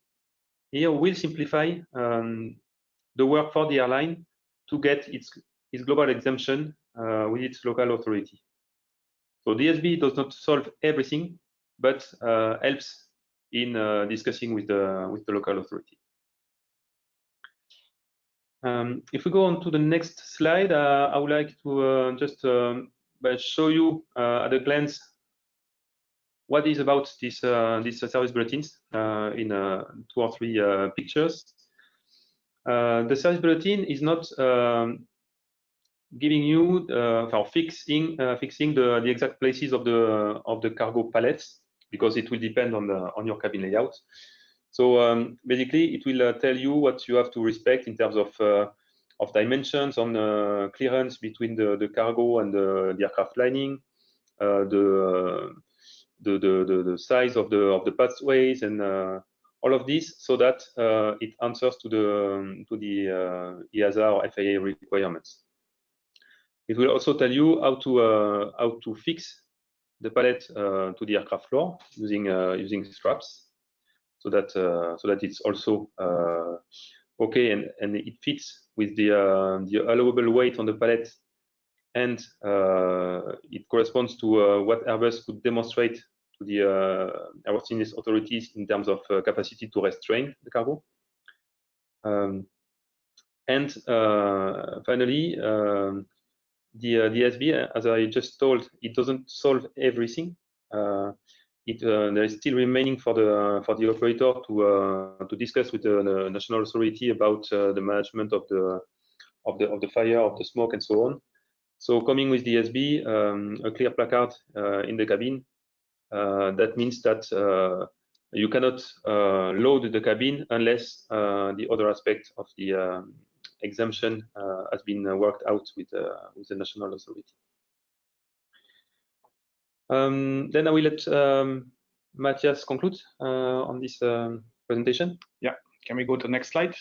Speaker 5: here will simplify the work for the airline to get its global exemption with its local authority. So DSB does not solve everything, but helps in discussing with the local authority. If we go on to the next slide, I would like to just show you at a glance what is about these service bulletins in 2 or 3 pictures. The service bulletin is not giving you or fixing the exact places of the cargo pallets, because it will depend on your cabin layout. So basically, it will tell you what you have to respect in terms of dimensions on clearance between the cargo and the aircraft lining, the size of the pathways, and all of this, so that it answers to the IATA or FAA requirements. It will also tell you how to fix the pallet to the aircraft floor using straps, so that it's also okay and it fits with the allowable weight on the pallet, and it corresponds to what Airbus could demonstrate to the airworthiness authorities in terms of capacity to restrain the cargo. And finally, the DSB, as I just told, it doesn't solve everything. There is still remaining for the operator to discuss with the national authority about the management of the fire, of the smoke, and so on. So coming with DSB, a clear placard in the cabin, that means that you cannot load the cabin unless the other aspect of the exemption has been worked out with the national authority. Then I will let Matthias conclude on this presentation.
Speaker 4: Yeah, can we go to the next slide?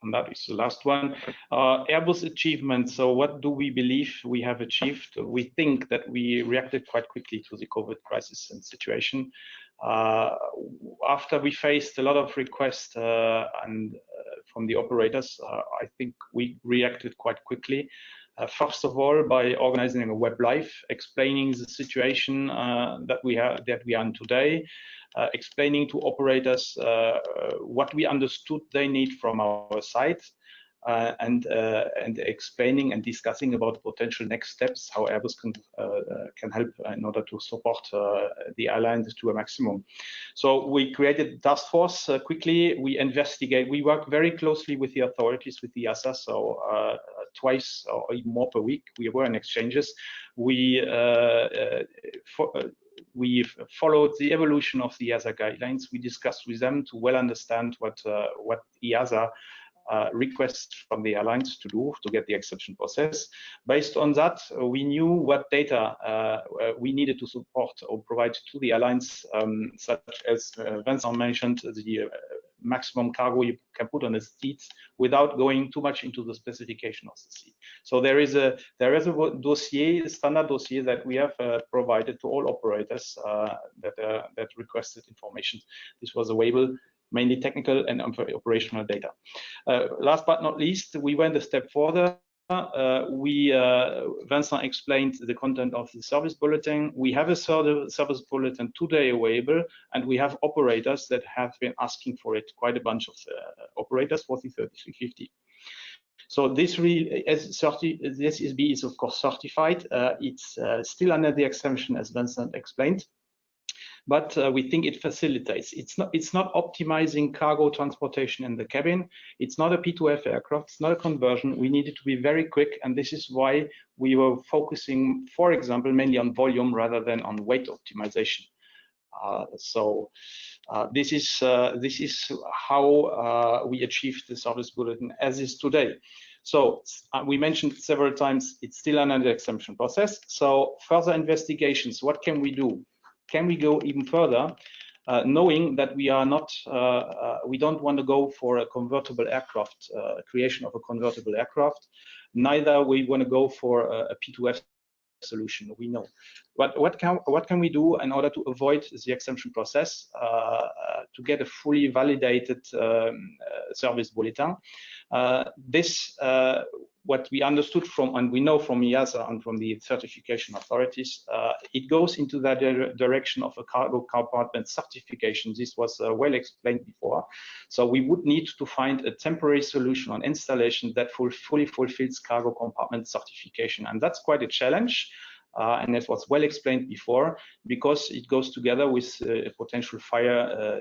Speaker 4: And that is the last one. Airbus achievements. So what do we believe we have achieved? We think that we reacted quite quickly to the COVID crisis and situation. After we faced a lot of requests from the operators, I think we reacted quite quickly. First of all, by organizing a web live, explaining the situation that we are in today, explaining to operators what we understood they need from our side, and explaining and discussing about potential next steps, how Airbus can help in order to support the airlines to a maximum. So we created a task force quickly. We investigate. We work very closely with the authorities, with the IATA, so twice or even more per week we were in exchanges. We followed the evolution of the IATA guidelines. We discussed with them to well understand what IATA requests from the airlines to get the exception process. Based on that, we knew what data we needed to support or provide to the airlines, such as Vincent mentioned, the maximum cargo you can put on the seats without going too much into the specification of the seat. So there is a dossier, standard dossier that we have provided to all operators that requested information. This was available, mainly technical and operational data. Last but not least, we went a step further. Vincent explained the content of the service bulletin. We have a service bulletin today available, and we have operators that have been asking for it, quite a bunch of operators, 40, 30, 50. So this really, this SSB is of course certified. It's still under the exemption, as Vincent explained, but we think it facilitates. It's not optimizing cargo transportation in the cabin. It's not a P2F aircraft. It's not a conversion. We needed to be very quick, and this is why we were focusing, for example, mainly on volume rather than on weight optimization. This is how we achieved the service bulletin as is today. So we mentioned several times it's still under the exemption process. So further investigations, what can we do? Can we go even further, knowing that we are not, we don't want to go for a convertible aircraft, creation of a convertible aircraft. Neither we want to go for a P2F solution. We know. What can we do in order to avoid the exemption process to get a fully validated service bulletin? What we understood from, and we know from IATA and from the certification authorities, it goes into that direction of a cargo compartment certification. This was well explained before. So we would need to find a temporary solution on installation that fully fulfills cargo compartment certification. And that's quite a challenge. And that was well explained before, because it goes together with a potential fire,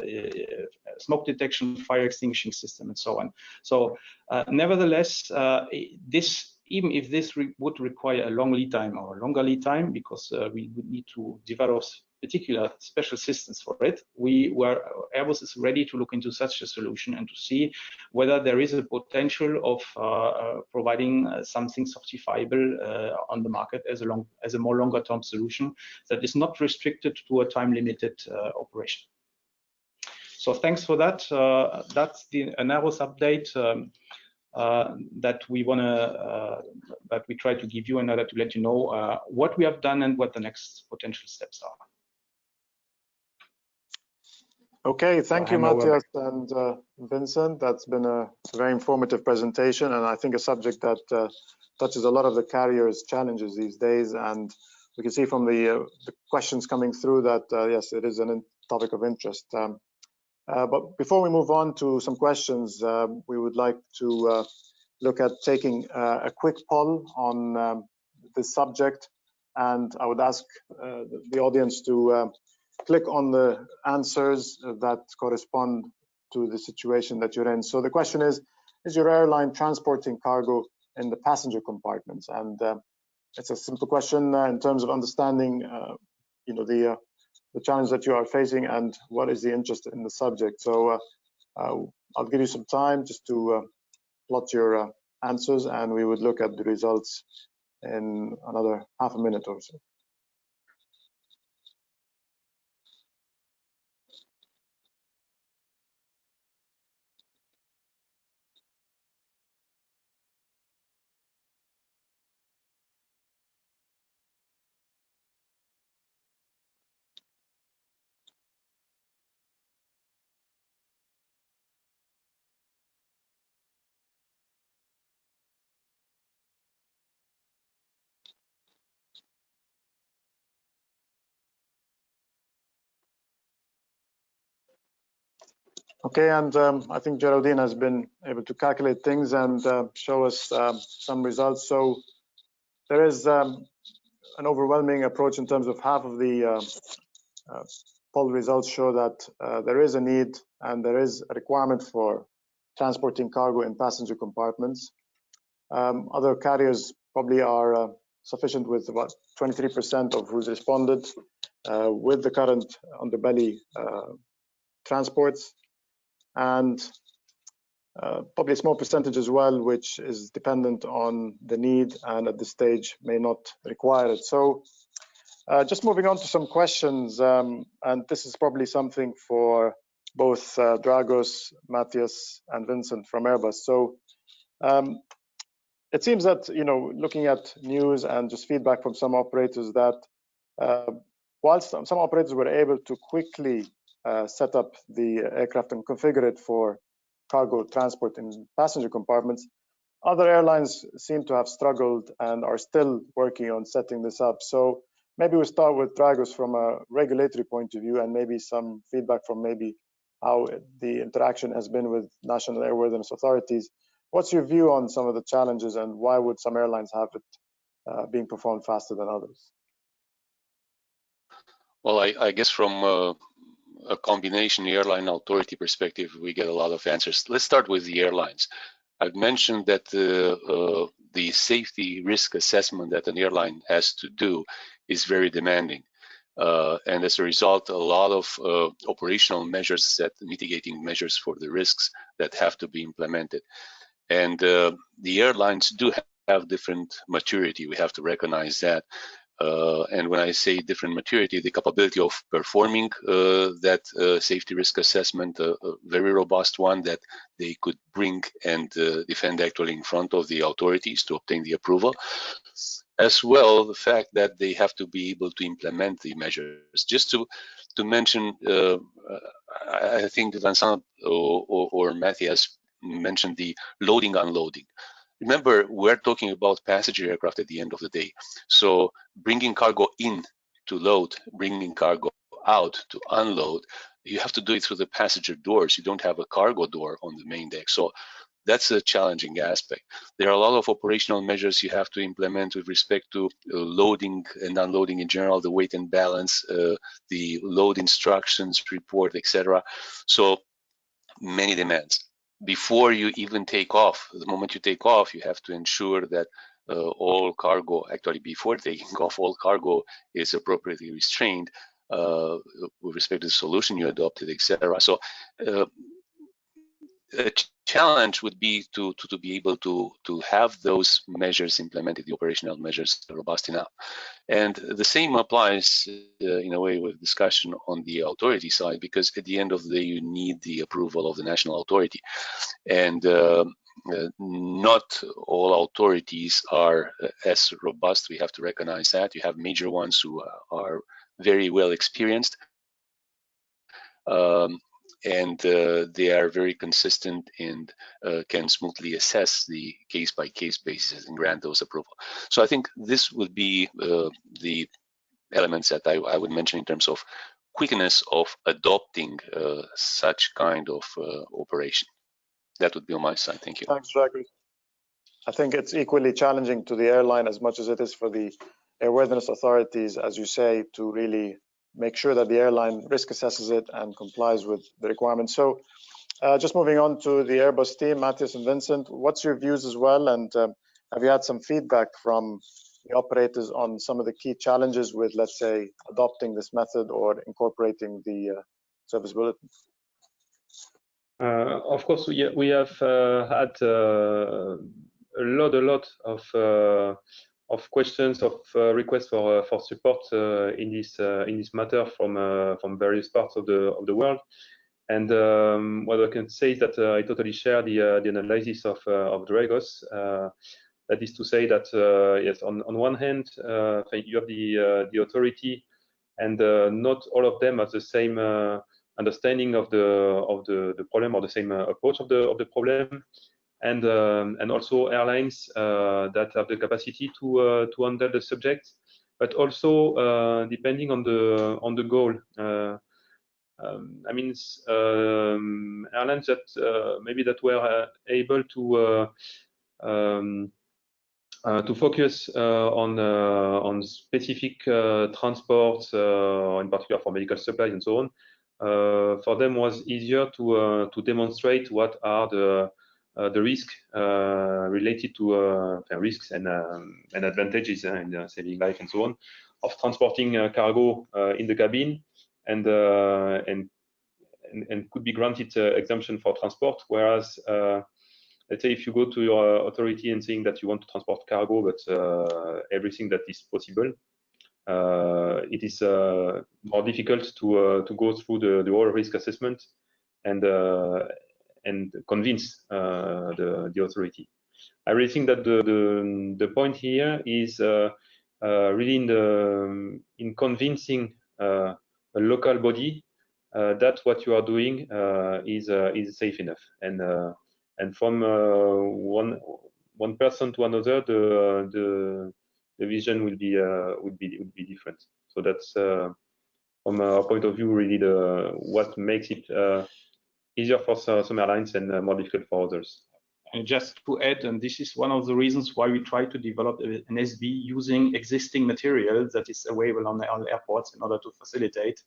Speaker 4: smoke detection, fire extinguishing system, and so on. So nevertheless, even if this would require a long lead time or a longer lead time, because we would need to develop particular special systems for it, Airbus is ready to look into such a solution and to see whether there is a potential of providing something certifiable on the market as a more longer term solution that is not restricted to a time limited operation. So thanks for that. That's an Airbus update that we try to give you in order to let you know what we have done and what the next potential steps are.
Speaker 2: Okay, thank you, Matthias and Vincent. That's been a very informative presentation, and I think a subject that touches a lot of the carriers' challenges these days. And we can see from the questions coming through that, yes, it is a topic of interest. But before we move on to some questions, we would like to look at taking a quick poll on this subject. And I would ask the audience to click on the answers that correspond to the situation that you're in. So the question is your airline transporting cargo in the passenger compartments? And it's a simple question in terms of understanding, the challenge that you are facing and what is the interest in the subject. So I'll give you some time just to plot your answers, and we would look at the results in another half a minute or so. Okay, and I think Geraldine has been able to calculate things and show us some results. So there is an overwhelming approach in terms of half of the poll results show that there is a need and there is a requirement for transporting cargo in passenger compartments. Other carriers probably are sufficient, with about 23% of who's responded with the current underbelly transports. And probably a small percentage as well, which is dependent on the need and at this stage may not require it. So just moving on to some questions, and this is probably something for both Dragos, Matthias, and Vincent from Airbus. So it seems that, looking at news and just feedback from some operators, that whilst some operators were able to quickly set up the aircraft and configure it for cargo transport in passenger compartments, other airlines seem to have struggled and are still working on setting this up. So maybe we'll start with Dragos from a regulatory point of view, and maybe some feedback from maybe how the interaction has been with national airworthiness authorities. What's your view on some of the challenges, and why would some airlines have it being performed faster than others?
Speaker 3: Well, I guess from a combination airline authority perspective, we get a lot of answers. Let's start with the airlines. I've mentioned that the safety risk assessment that an airline has to do is very demanding. And as a result, a lot of operational measures, mitigating measures for the risks that have to be implemented. And the airlines do have different maturity. We have to recognize that. And when I say different maturity, the capability of performing that safety risk assessment, a very robust one that they could bring and defend actually in front of the authorities to obtain the approval, as well the fact that they have to be able to implement the measures. Just to mention, I think Vincent or Matthias mentioned the loading unloading. Remember, we're talking about passenger aircraft at the end of the day. So bringing cargo in to load, bringing cargo out to unload, you have to do it through the passenger doors. You don't have a cargo door on the main deck. So that's a challenging aspect. There are a lot of operational measures you have to implement with respect to loading and unloading in general, the weight and balance, the load instructions report, etc. So many demands. Before you even take off, the moment you take off, you have to ensure that all cargo, actually before taking off, all cargo is appropriately restrained with respect to the solution you adopted, etc. So a challenge would be to be able to have those measures implemented, the operational measures, robust enough. And the same applies in a way with discussion on the authority side, because at the end of the day, you need the approval of the national authority. And not all authorities are as robust. We have to recognize that. You have major ones who are very well experienced. And they are very consistent and can smoothly assess the case-by-case basis and grant those approval. So I think this would be the elements that I would mention in terms of quickness of adopting such kind of operation. That would be on my side. Thank you.
Speaker 2: Thanks, Dragos. I think it's equally challenging to the airline as much as it is for the airworthiness authorities, as you say, to really make sure that the airline risk assesses it and complies with the requirements. So just moving on to the Airbus team, Matthias and Vincent, what's your views as well? And have you had some feedback from the operators on some of the key challenges with, let's say, adopting this method or incorporating the service bulletin?
Speaker 5: Of course, we have had a lot of questions, of requests for support in this matter from various parts of the world. And what I can say is that I totally share the analysis of Dragos. That is to say that yes, on one hand, you have the authority, and not all of them have the same understanding of the problem or the same approach of the problem. And also airlines that have the capacity to handle the subject, but also depending on the goal. I mean, airlines that maybe that were able to focus on specific transports, in particular for medical supplies and so on. For them was easier to demonstrate what are the risk related to risks and advantages in saving life and so on of transporting cargo in the cabin, and and could be granted exemption for transport, whereas let's say if you go to your authority and saying that you want to transport cargo, but everything that is possible, it is more difficult to go through the whole risk assessment and convince the authority. I really think that the point here is really in convincing a local body that what you are doing is safe enough, and from one person to another, the vision will be different. So that's from our point of view really what makes it easier for some airlines and more difficult for others.
Speaker 4: And just to add, and this is one of the reasons why we try to develop an SB using existing material that is available on the airports in order to facilitate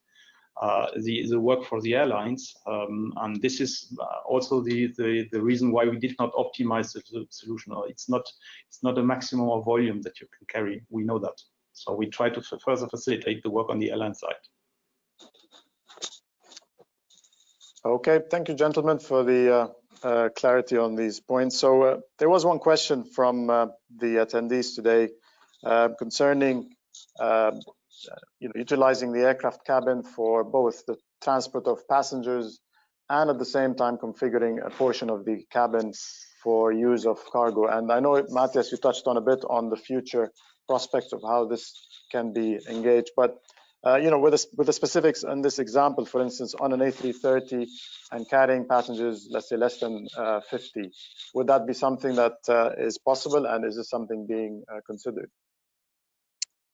Speaker 4: the work for the airlines. And this is also the reason why we did not optimize the solution. It's not a maximum of volume that you can carry. We know that. So we try to further facilitate the work on the airline side.
Speaker 2: Okay, thank you, gentlemen, for the clarity on these points. So there was one question from the attendees today concerning utilizing the aircraft cabin for both the transport of passengers and at the same time configuring a portion of the cabin for use of cargo. And I know, Matthias, you touched on a bit on the future prospects of how this can be engaged, but with the specifics in this example, for instance, on an A330 and carrying passengers, let's say less than 50, would that be something that is possible, and is this something being considered?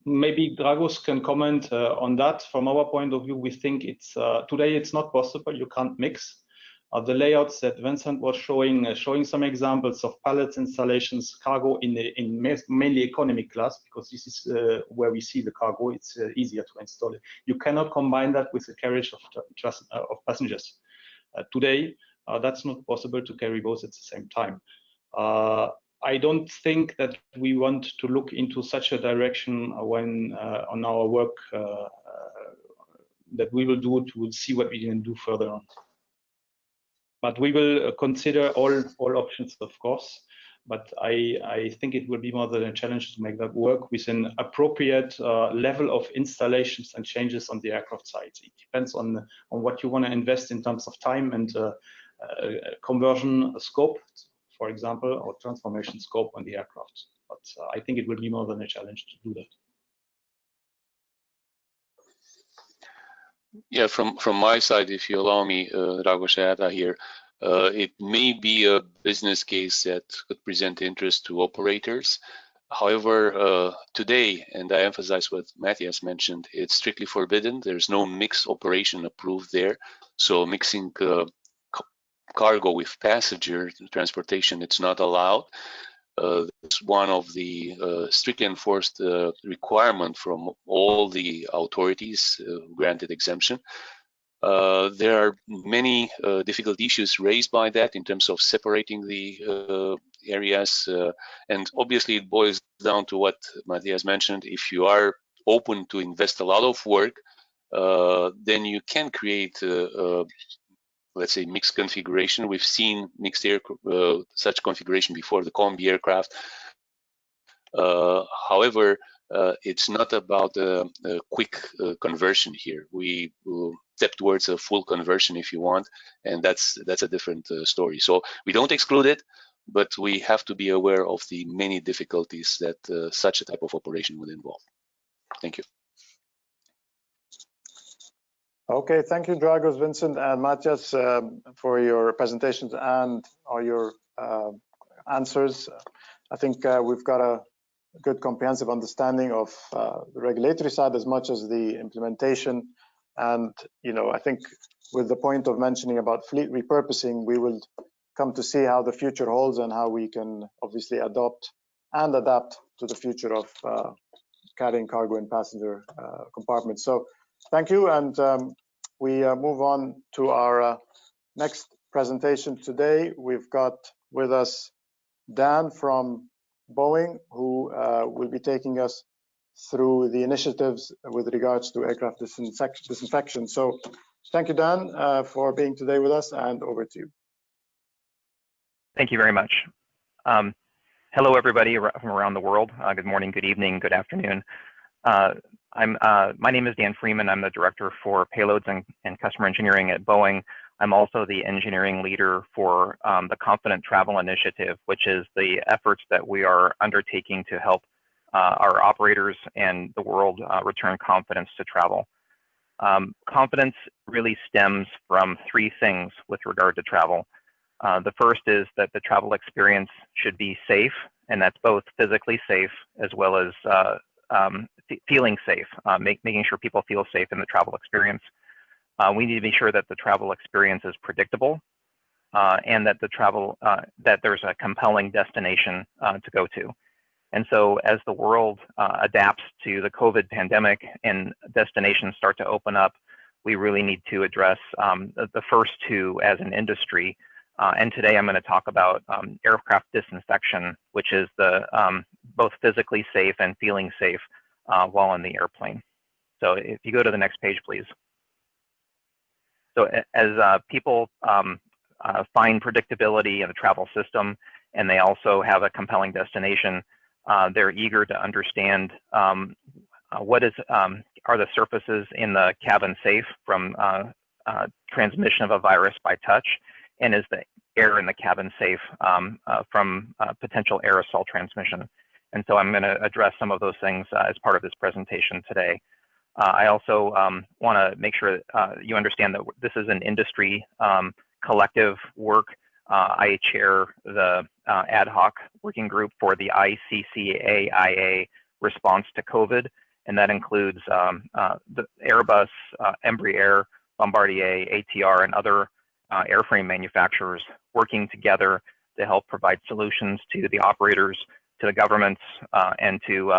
Speaker 4: Maybe Dragos can comment on that. From our point of view, we think it's today it's not possible. You can't mix. The layouts that Vincent was showing some examples of pallets installations, cargo in mainly economy class, because this is where we see the cargo. It's easier to install it. You cannot combine that with the carriage of passengers. Today, that's not possible to carry both at the same time. I don't think that we want to look into such a direction when on our work that we will do to see what we can do further on. But we will consider all options, of course. But I think it will be more than a challenge to make that work with an appropriate level of installations and changes on the aircraft side. It depends on what you want to invest in terms of time and conversion scope, for example, or transformation scope on the aircraft. But I think it will be more than a challenge to do that.
Speaker 3: Yeah, from my side, if you allow me, Dragos here, it may be a business case that could present interest to operators. However, today, and I emphasize what Matthias mentioned, it's strictly forbidden. There's no mixed operation approved there. So mixing cargo with passenger transportation, it's not allowed. It's one of the strictly enforced requirement from all the authorities granted exemption. There are many difficult issues raised by that in terms of separating the areas, and obviously it boils down to what Matthias mentioned. If you are open to invest a lot of work, then you can create let's say mixed configuration. We've seen mixed such configuration before, the combi aircraft. However, it's not about a quick conversion here. We will step towards a full conversion if you want, and that's a different story. So we don't exclude it, but we have to be aware of the many difficulties that such a type of operation would involve. Thank you.
Speaker 2: Okay, thank you, Dragos, Vincent, and Matthias, for your presentations and all your answers. I think we've got a good comprehensive understanding of the regulatory side as much as the implementation. And, I think with the point of mentioning about fleet repurposing, we will come to see how the future holds and how we can obviously adopt and adapt to the future of carrying cargo and passenger compartments. So thank you, and we move on to our next presentation today. We've got with us Dan from Boeing, who will be taking us through the initiatives with regards to aircraft disinfection. So Thank you, Dan, for being today with us, and over to you.
Speaker 6: Thank you very much. Hello, everybody from around the world. Good morning, good evening, good afternoon. My name is Dan Freeman. I'm the Director for Payloads and Customer Engineering at Boeing. I'm also the engineering leader for the Confident Travel Initiative, which is the efforts that we are undertaking to help our operators and the world return confidence to travel. Confidence really stems from three things with regard to travel. The first is that the travel experience should be safe, and that's both physically safe as well as feeling safe, making sure people feel safe in the travel experience. We need to be sure that the travel experience is predictable and that that there's a compelling destination to go to. And so as the world adapts to the COVID pandemic and destinations start to open up, we really need to address the first two as an industry. And today I'm going to talk about aircraft disinfection, which is the both physically safe and feeling safe while in the airplane. So if you go to the next page, please. So as people find predictability in the travel system, and they also have a compelling destination, they're eager to understand are the surfaces in the cabin safe from transmission of a virus by touch, and is the air in the cabin safe from potential aerosol transmission. And so I'm going to address some of those things as part of this presentation today. I also want to make sure you understand that this is an industry collective work. I chair the ad hoc working group for the ICCAIA response to COVID, and that includes the Airbus, Embraer, Bombardier, ATR, and other airframe manufacturers working together to help provide solutions to the operators, to the governments, and to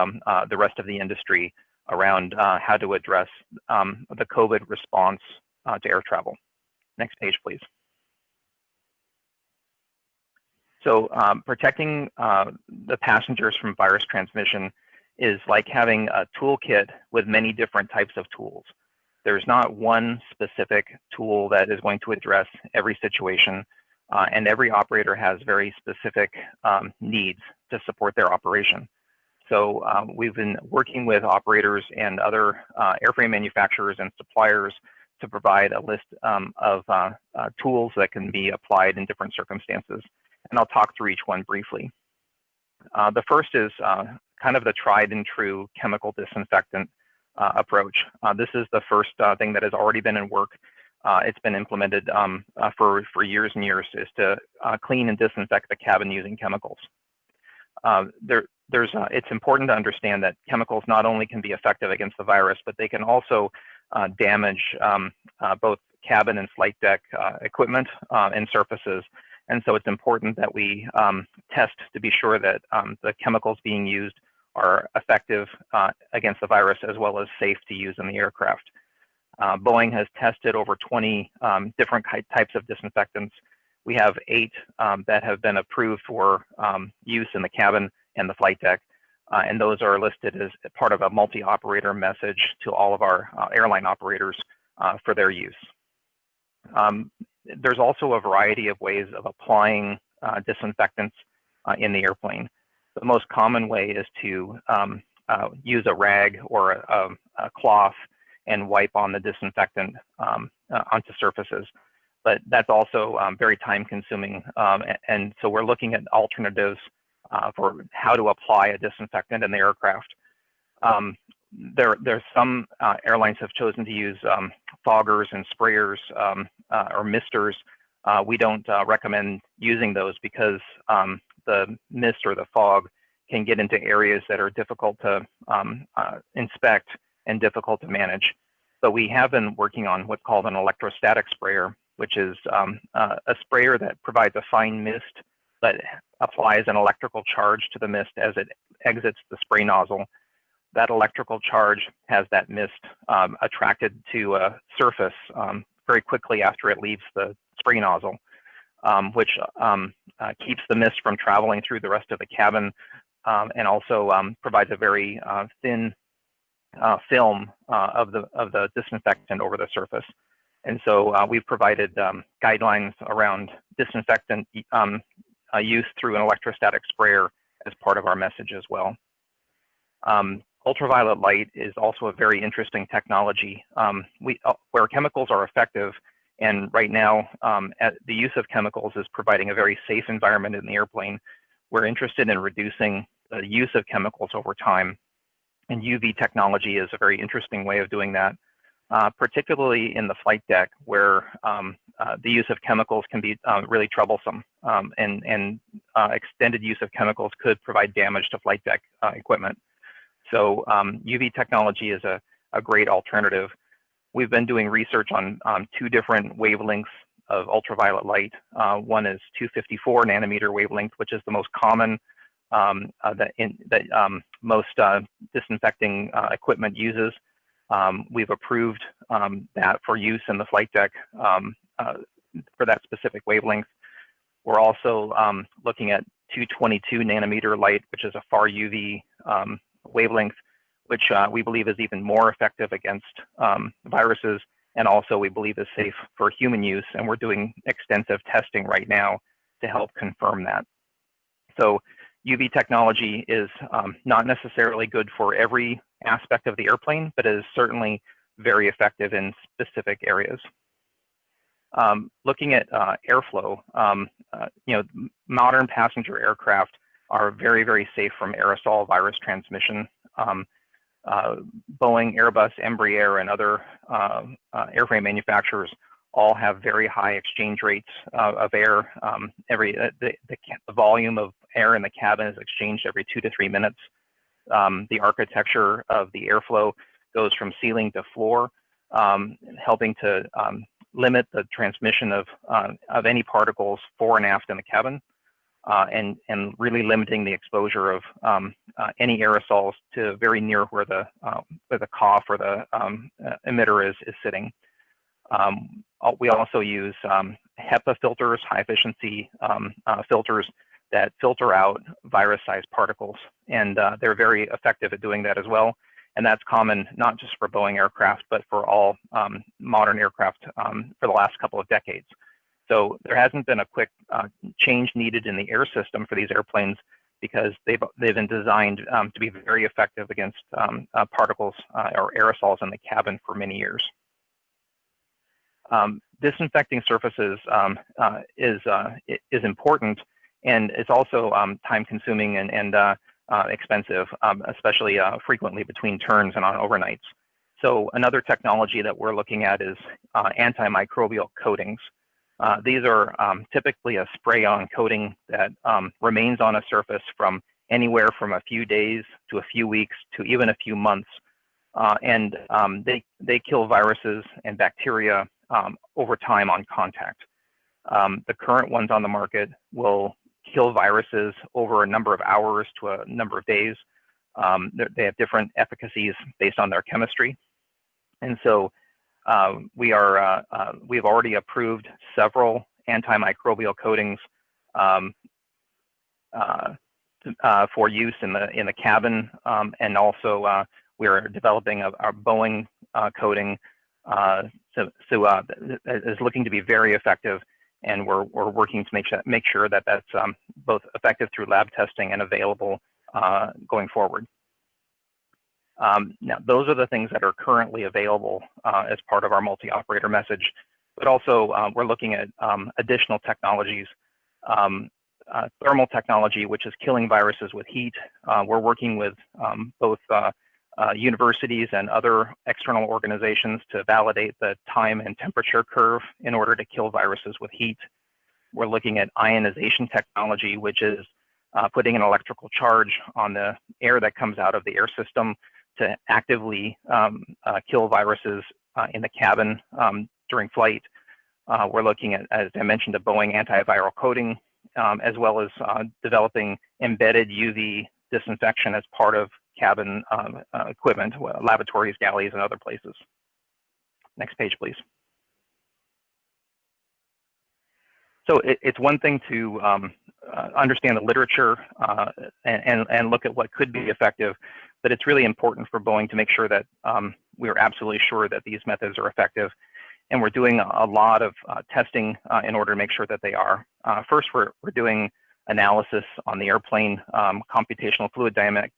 Speaker 6: the rest of the industry around how to address the COVID response to air travel. Next page, please. So protecting the passengers from virus transmission is like having a toolkit with many different types of tools. There's not one specific tool that is going to address every situation, and every operator has very specific needs to support their operation. So we've been working with operators and other airframe manufacturers and suppliers to provide a list of tools that can be applied in different circumstances. And I'll talk through each one briefly. The first is kind of the tried and true chemical disinfectant approach. This is the first thing that has already been in work. It's been implemented for years and years, is to clean and disinfect the cabin using chemicals. It's important to understand that chemicals not only can be effective against the virus, but they can also damage both cabin and flight deck equipment and surfaces. And so it's important that we test to be sure that the chemicals being used are effective against the virus as well as safe to use in the aircraft. Boeing has tested over 20 different types of disinfectants. We have 8 that have been approved for use in the cabin and the flight deck. And those are listed as part of a multi-operator message to all of our airline operators for their use. There's also a variety of ways of applying disinfectants in the airplane. The most common way is to use a rag or a cloth and wipe on the disinfectant onto surfaces. But that's also very time consuming. And so we're looking at alternatives for how to apply a disinfectant in the aircraft. There's some airlines have chosen to use foggers and sprayers or misters. We don't recommend using those because the mist or the fog can get into areas that are difficult to inspect and difficult to manage. But we have been working on what's called an electrostatic sprayer, which is a sprayer that provides a fine mist that applies an electrical charge to the mist as it exits the spray nozzle. That electrical charge has that mist attracted to a surface very quickly after it leaves the spray nozzle, which keeps the mist from traveling through the rest of the cabin and also provides a very thin film of the disinfectant over the surface. And so we've provided guidelines around disinfectant use through an electrostatic sprayer as part of our message as well. Ultraviolet light is also a very interesting technology where chemicals are effective, and right now the use of chemicals is providing a very safe environment in the airplane. We're interested in reducing the use of chemicals over time, and UV technology is a very interesting way of doing that, particularly in the flight deck where the use of chemicals can be really troublesome, and extended use of chemicals could provide damage to flight deck equipment. So UV technology is a great alternative. We've been doing research on 2 different wavelengths of ultraviolet light. One is 254 nanometer wavelength, which is the most common that most disinfecting equipment uses. We've approved that for use in the flight deck for that specific wavelength. We're also looking at 222 nanometer light, which is a far UV wavelength, which we believe is even more effective against viruses, and also we believe is safe for human use. And we're doing extensive testing right now to help confirm that. So UV technology is not necessarily good for every aspect of the airplane, but is certainly very effective in specific areas. Looking at airflow, modern passenger aircraft are very, very safe from aerosol virus transmission. Boeing, Airbus, Embraer, and other airframe manufacturers all have very high exchange rates of air. The volume of air in the cabin is exchanged every 2 to 3 minutes. The architecture of the airflow goes from ceiling to floor, helping to limit the transmission of any particles fore and aft in the cabin, and really limiting the exposure of any aerosols to very near where the cough or the emitter is sitting. We also use HEPA filters, high efficiency filters that filter out virus-sized particles, and they're very effective at doing that as well. And that's common not just for Boeing aircraft, but for all modern aircraft for the last couple of decades. So there hasn't been a quick change needed in the air system for these airplanes because they've been designed to be very effective against particles or aerosols in the cabin for many years. Disinfecting surfaces is important, and it's also time-consuming and expensive, especially frequently between turns and on overnights. So another technology that we're looking at is antimicrobial coatings. These are typically a spray-on coating that remains on a surface from anywhere from a few days to a few weeks to even a few months, and they kill viruses and bacteria over time on contact. The current ones on the market will kill viruses over a number of hours to a number of days. They have different efficacies based on their chemistry, and so we've already approved several antimicrobial coatings for use in the cabin, and also we're developing our Boeing coating. Is looking to be very effective, and we're working to make sure that that's both effective through lab testing and available going forward. Now, those are the things that are currently available as part of our multi-operator message, but also we're looking at additional technologies, thermal technology, which is killing viruses with heat. We're working with both universities and other external organizations to validate the time and temperature curve in order to kill viruses with heat. We're looking at ionization technology, which is putting an electrical charge on the air that comes out of the air system to actively kill viruses in the cabin during flight. We're looking at, as I mentioned, a Boeing antiviral coating, as well as developing embedded UV disinfection as part of cabin equipment, laboratories, galleys, and other places. Next page, please. So it's one thing to understand the literature and look at what could be effective, but it's really important for Boeing to make sure that we're absolutely sure that these methods are effective. and we're doing a lot of testing in order to make sure that they are. First, we're doing analysis on the airplane, computational fluid dynamic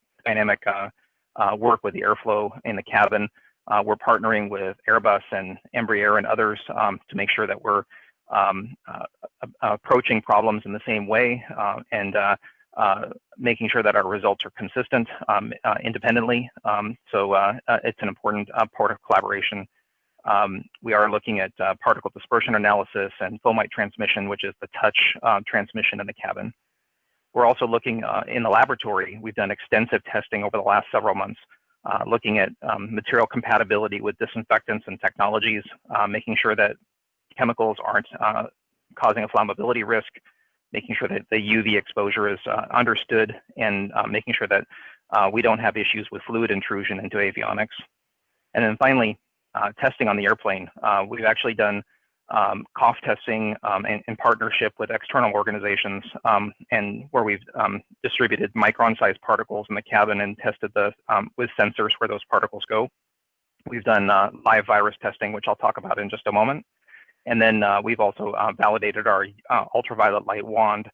Speaker 6: work with the airflow in the cabin. We're partnering with Airbus and Embraer and others to make sure that we're approaching problems in the same way and making sure that our results are consistent independently. So it's an important part of collaboration. We are looking at particle dispersion analysis and fomite transmission, which is the touch transmission in the cabin. We're also looking in the laboratory. We've done extensive testing over the last several months, looking at material compatibility with disinfectants and technologies, making sure that chemicals aren't causing a flammability risk, making sure that the UV exposure is understood, and making sure that we don't have issues with fluid intrusion into avionics. And then finally, testing on the airplane. We've actually done cough testing in partnership with external organizations, and where we've distributed micron-sized particles in the cabin and tested with sensors where those particles go. We've done live virus testing, which I'll talk about in just a moment. And then we've also validated our ultraviolet light wand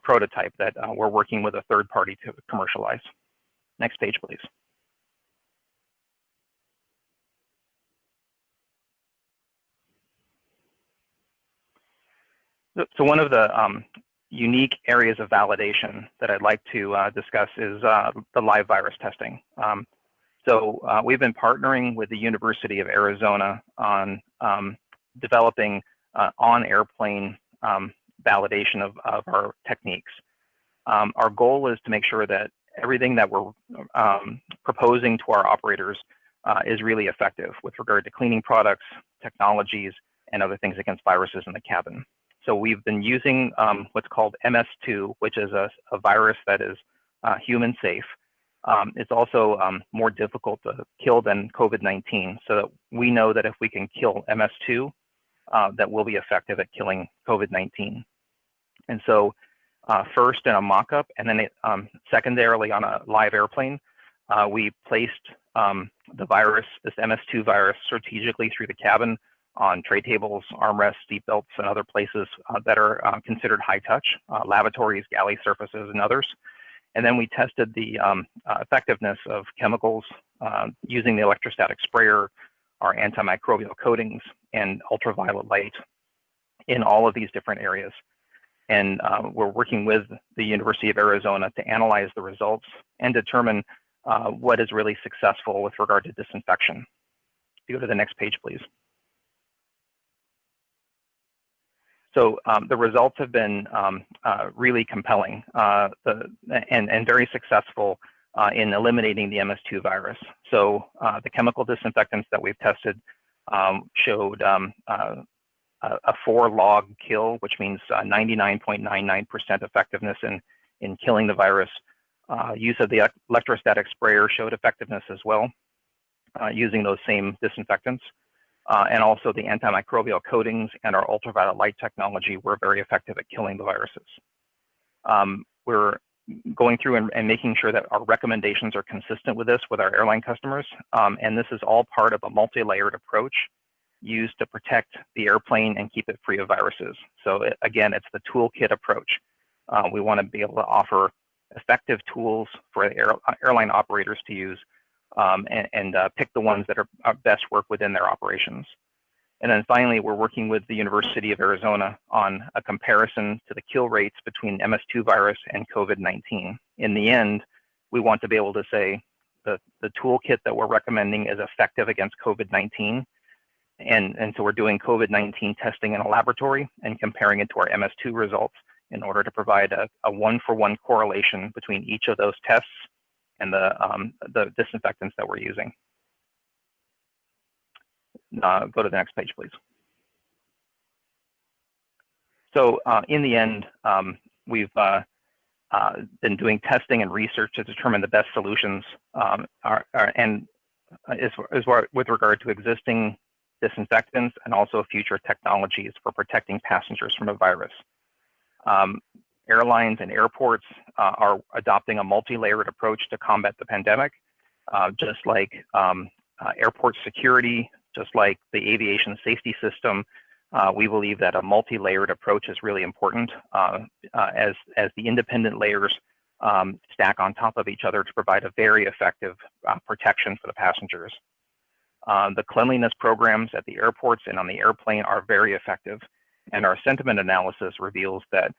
Speaker 6: prototype that we're working with a third party to commercialize. Next page, please. So one of the unique areas of validation that I'd like to discuss is the live virus testing. So we've been partnering with the University of Arizona on developing on-airplane validation of our techniques. Our goal is to make sure that everything that we're proposing to our operators is really effective with regard to cleaning products, technologies, and other things against viruses in the cabin. So we've been using what's called MS2, which is a virus that is human safe. It's also more difficult to kill than COVID-19. So that we know that if we can kill MS2, that will be effective at killing COVID-19. And so first in a mock-up, and then secondarily on a live airplane, we placed the virus, this MS2 virus, strategically through the cabin on tray tables, armrests, seat belts, and other places that are considered high touch, lavatories, galley surfaces, and others. And then we tested the effectiveness of chemicals using the electrostatic sprayer, our antimicrobial coatings, and ultraviolet light in all of these different areas. And we're working with the University of Arizona to analyze the results and determine what is really successful with regard to disinfection. If you go to the next page, please. So the results have been really compelling and very successful in eliminating the MS2 virus. So the chemical disinfectants that we've tested showed a 4-log kill, which means 99.99% effectiveness in killing the virus. Use of the electrostatic sprayer showed effectiveness as well, using those same disinfectants. And also the antimicrobial coatings and our ultraviolet light technology were very effective at killing the viruses. We're going through and making sure that our recommendations are consistent with this with our airline customers. And this is all part of a multi-layered approach used to protect the airplane and keep it free of viruses. So again, it's the toolkit approach. We want to be able to offer effective tools for airline operators to use and pick the ones that are best work within their operations. And then finally, we're working with the University of Arizona on a comparison to the kill rates between MS2 virus and COVID-19. In the end, we want to be able to say the toolkit that we're recommending is effective against COVID-19. And so we're doing COVID-19 testing in a laboratory and comparing it to our MS2 results in order to provide a one-for-one correlation between each of those tests and the disinfectants that we're using. Go to the next page, please. So in the end, we've been doing testing and research to determine the best solutions with regard to existing disinfectants and also future technologies for protecting passengers from a virus. Airlines and airports are adopting a multi-layered approach to combat the pandemic, just like airport security, Just like the aviation safety system, we believe that a multi-layered approach is really important as the independent layers stack on top of each other to provide a very effective protection for the passengers. The cleanliness programs at the airports and on the airplane are very effective, and our sentiment analysis reveals that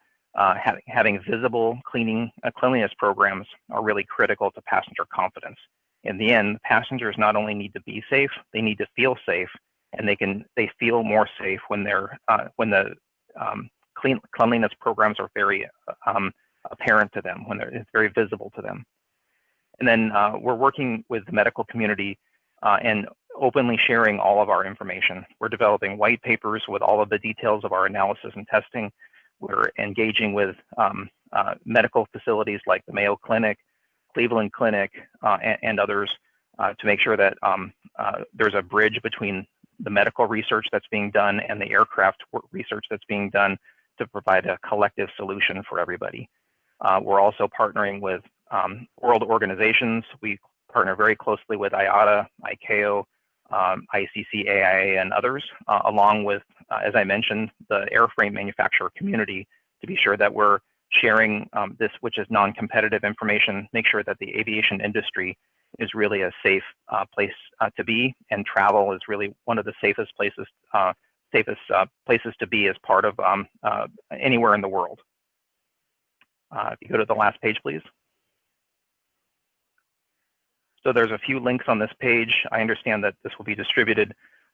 Speaker 6: having visible cleanliness programs are really critical to passenger confidence. In the end, passengers not only need to be safe, they need to feel safe, and they feel more safe when the cleanliness programs are very apparent to them, when it's very visible to them. And then we're working with the medical community and openly sharing all of our information. We're developing white papers with all of the details of our analysis and testing. We're engaging with medical facilities like the Mayo Clinic, Cleveland Clinic, and others to make sure that there's a bridge between the medical research that's being done and the aircraft research that's being done to provide a collective solution for everybody. We're also partnering with world organizations. We partner very closely with IATA, ICAO, ICC, AIA, and others, along with, as I mentioned, the airframe manufacturer community, to be sure that we're sharing this, which is non-competitive information, make sure that the aviation industry is really a safe place to be, and travel is really one of the safest places to be as part of anywhere in the world. If you go to the last page, please. So there's a few links on this page. I understand that this will be distributed.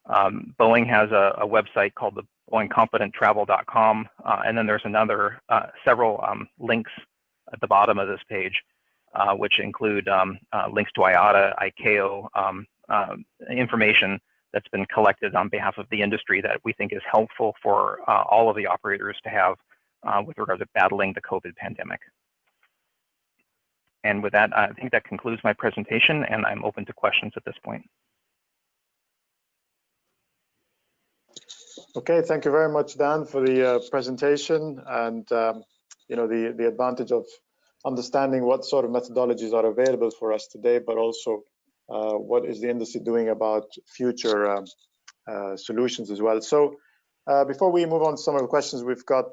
Speaker 6: Boeing has a website called the BoeingConfidentTravel.com, and then there's several links at the bottom of this page, which include links to IATA, ICAO, information that's been collected on behalf of the industry that we think is helpful for all of the operators to have with regard to battling the COVID pandemic. And with that, I think that concludes my presentation, and I'm open to questions at this point.
Speaker 2: Okay, thank you very much, Dan, for the presentation and the advantage of understanding what sort of methodologies are available for us today, but also what is the industry doing about future solutions as well. So before we move on to some of the questions, we've got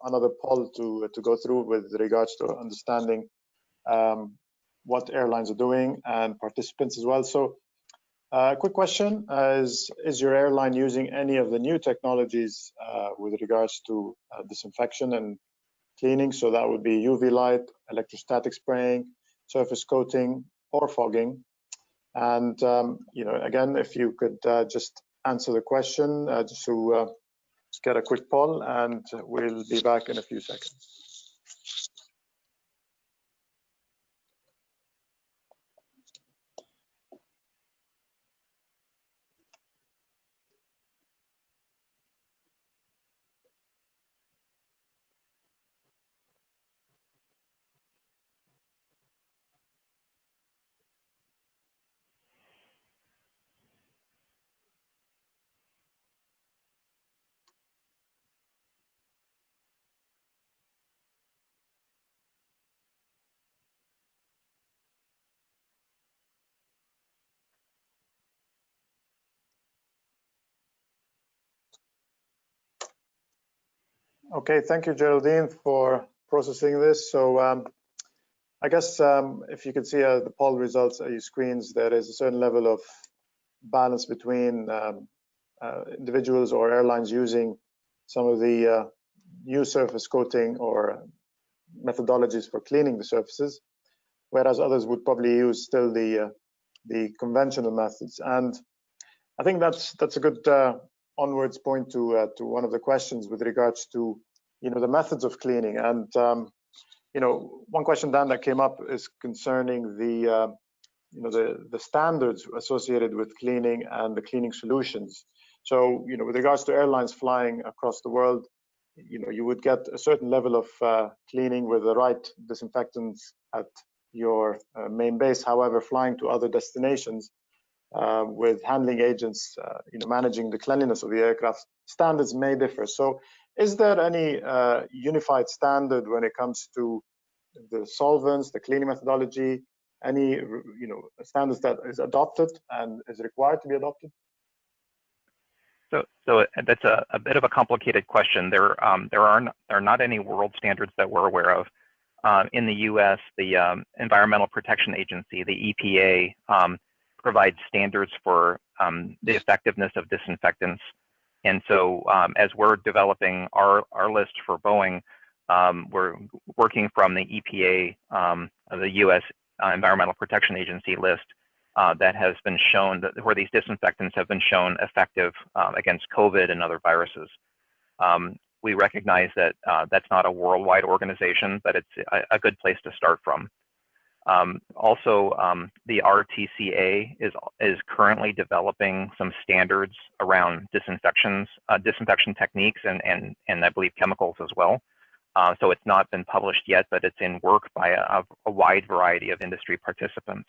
Speaker 2: another poll to go through with regards to understanding what airlines are doing and participants as well. So quick question is your airline using any of the new technologies with regards to disinfection and cleaning? So that would be UV light, electrostatic spraying, surface coating, or fogging. And again, if you could just answer the question just to get a quick poll, and we'll be back in a few seconds. Okay, thank you, Geraldine, for processing this. So I guess if you can see the poll results at your screens, there is a certain level of balance between individuals or airlines using some of the new surface coating or methodologies for cleaning the surfaces, whereas others would probably use still the conventional methods. And I think that's a good onwards point to one of the questions with regards to the methods of cleaning. And one question, Dan, that came up is concerning the standards associated with cleaning and the cleaning solutions. So with regards to airlines flying across the world, you would get a certain level of cleaning with the right disinfectants at your main base. However, flying to other destinations with handling agents, managing the cleanliness of the aircraft, standards may differ. So is there any unified standard when it comes to the solvents, the cleaning methodology, any standards that is adopted and is required to be adopted?
Speaker 6: So that's a bit of a complicated question. There are not any world standards that we're aware of. In the U.S., the Environmental Protection Agency, the EPA, provides standards for the effectiveness of disinfectants. And so as we're developing our list for Boeing, we're working from the EPA, the U.S. Environmental Protection Agency list that has been shown, that where these disinfectants have been shown effective against COVID and other viruses. We recognize that that's not a worldwide organization, but it's a good place to start from. Also, the RTCA is currently developing some standards around disinfection techniques and I believe chemicals as well. So it's not been published yet, but it's in work by a wide variety of industry participants.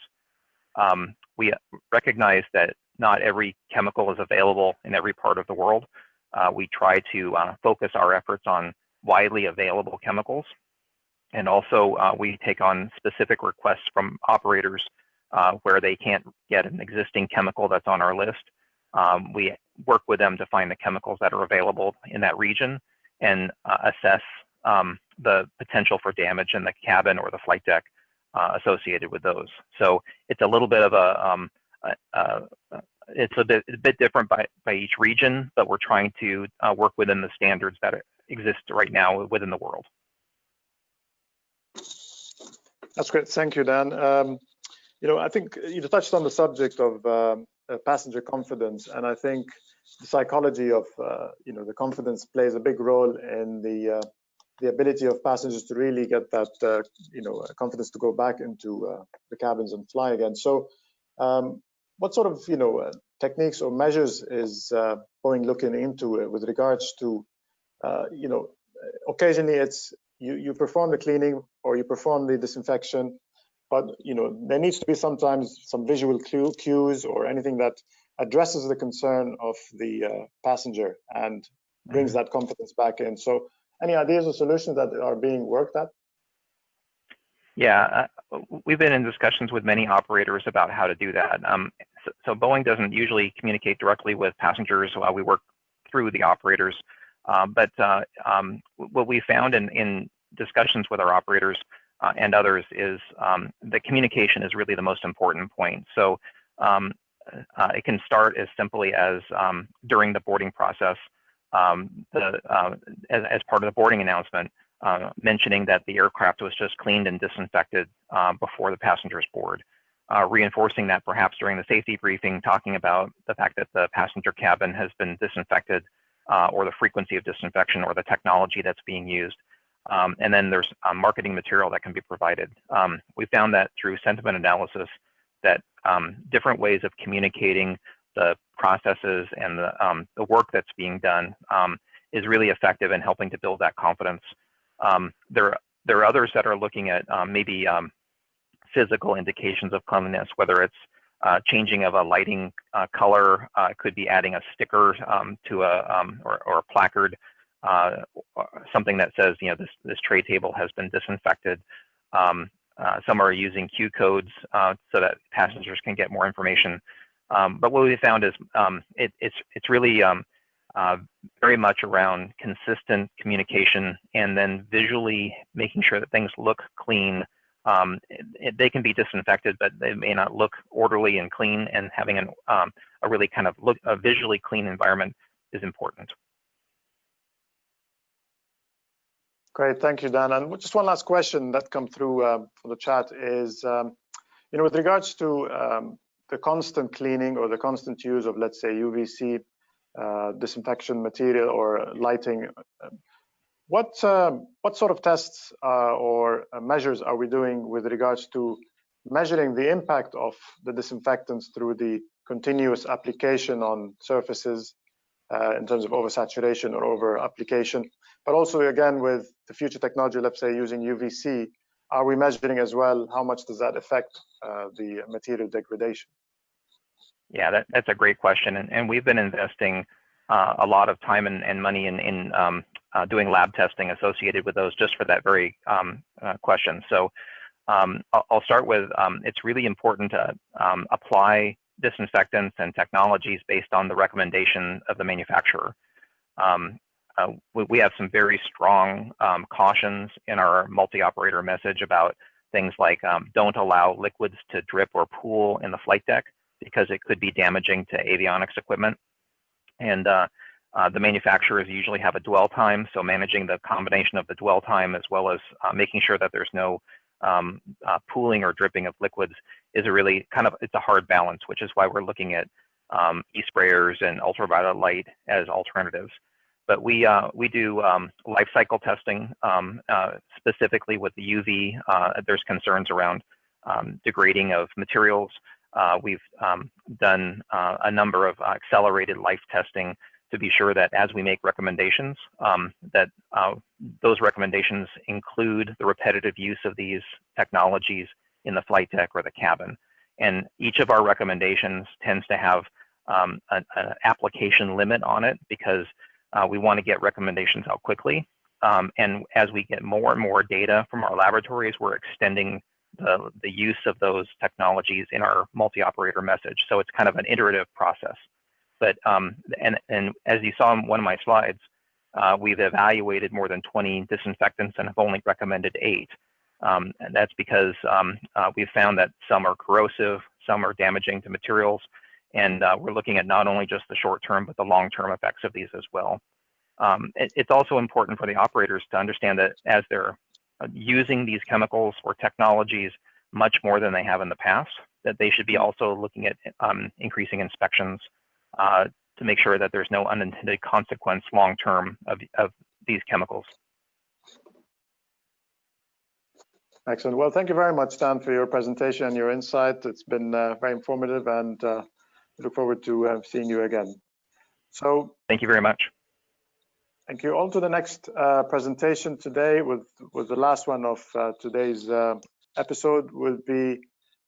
Speaker 6: We recognize that not every chemical is available in every part of the world. We try to focus our efforts on widely available chemicals. And also we take on specific requests from operators where they can't get an existing chemical that's on our list. We work with them to find the chemicals that are available in that region and assess the potential for damage in the cabin or the flight deck associated with those. So it's a little bit of it's a bit different by each region, but we're trying to work within the standards that exist right now within the world.
Speaker 2: That's great. Thank you, Dan. I think you touched on the subject of passenger confidence, and I think the psychology of the confidence plays a big role in the ability of passengers to really get that confidence to go back into the cabins and fly again. So, what sort of techniques or measures is Boeing looking into with regards to occasionally it's you perform the cleaning or you perform the disinfection, but there needs to be sometimes some visual cues or anything that addresses the concern of the passenger and brings that confidence back in. So any ideas or solutions that are being worked at?
Speaker 6: Yeah, we've been in discussions with many operators about how to do that. So Boeing doesn't usually communicate directly with passengers while we work through the operators. But what we found in discussions with our operators and others is the communication is really the most important point. So it can start as simply as during the boarding process, as part of the boarding announcement, mentioning that the aircraft was just cleaned and disinfected before the passengers board. Reinforcing that perhaps during the safety briefing, talking about the fact that the passenger cabin has been disinfected or the frequency of disinfection or the technology that's being used. And then there's marketing material that can be provided. We found that through sentiment analysis that different ways of communicating the processes and the work that's being done is really effective in helping to build that confidence. There are others that are looking at maybe physical indications of cleanliness, whether it's changing of a lighting color, could be adding a sticker to or a placard, something that says this tray table has been disinfected. Some are using Q codes so that passengers can get more information. But what we found is it's really very much around consistent communication and then visually making sure that things look clean. They can be disinfected, but they may not look orderly and clean, and having a really kind of a visually clean environment is important.
Speaker 2: Great, thank you, Dan. And just one last question that come through from the chat is, with regards to the constant cleaning or the constant use of, let's say, UVC disinfection material or lighting, what sort of tests or measures are we doing with regards to measuring the impact of the disinfectants through the continuous application on surfaces in terms of oversaturation or over application, but also again with the future technology, let's say using UVC, are we measuring as well how much does that affect the material degradation?
Speaker 6: Yeah, that's a great question, and we've been investing a lot of time and money in doing lab testing associated with those just for that very question. So I'll start with it's really important to apply disinfectants and technologies based on the recommendation of the manufacturer. We have some very strong cautions in our multi-operator message about things like don't allow liquids to drip or pool in the flight deck because it could be damaging to avionics equipment. And the manufacturers usually have a dwell time, so managing the combination of the dwell time as well as making sure that there's no pooling or dripping of liquids is a really it's a hard balance, which is why we're looking at e-sprayers and ultraviolet light as alternatives. But we do life cycle testing, specifically with the UV. There's concerns around degrading of materials. We've done a number of accelerated life testing to be sure that as we make recommendations, that those recommendations include the repetitive use of these technologies in the flight deck or the cabin. And each of our recommendations tends to have an application limit on it because we want to get recommendations out quickly. And as we get more and more data from our laboratories, we're extending the use of those technologies in our multi-operator message. So it's kind of an iterative process. But and as you saw in one of my slides, we've evaluated more than 20 disinfectants and have only recommended 8. And that's because we've found that some are corrosive, some are damaging to materials, and we're looking at not only just the short-term, but the long-term effects of these as well. It's also important for the operators to understand that as they're using these chemicals or technologies much more than they have in the past, that they should be also looking at increasing inspections to make sure that there's no unintended consequence long-term of these chemicals.
Speaker 2: Excellent. Well, thank you very much, Dan, for your presentation and your insight. It's been very informative, and look forward to seeing you again. So
Speaker 6: thank you very much.
Speaker 2: Thank you. On to the next presentation today, with the last one of today's episode, will be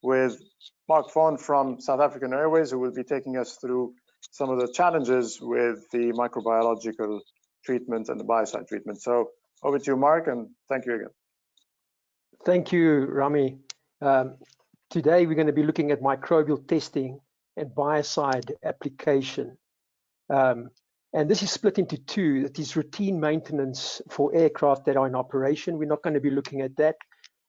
Speaker 2: with Mark Vaughan from South African Airways, who will be taking us through some of the challenges with the microbiological treatment and the biocide treatment. So over to you, Mark, and thank you again.
Speaker 7: Thank you, Rami. Today we're going to be looking at microbial testing and biocide application. And this is split into two. That is routine maintenance for aircraft that are in operation. We're not going to be looking at that.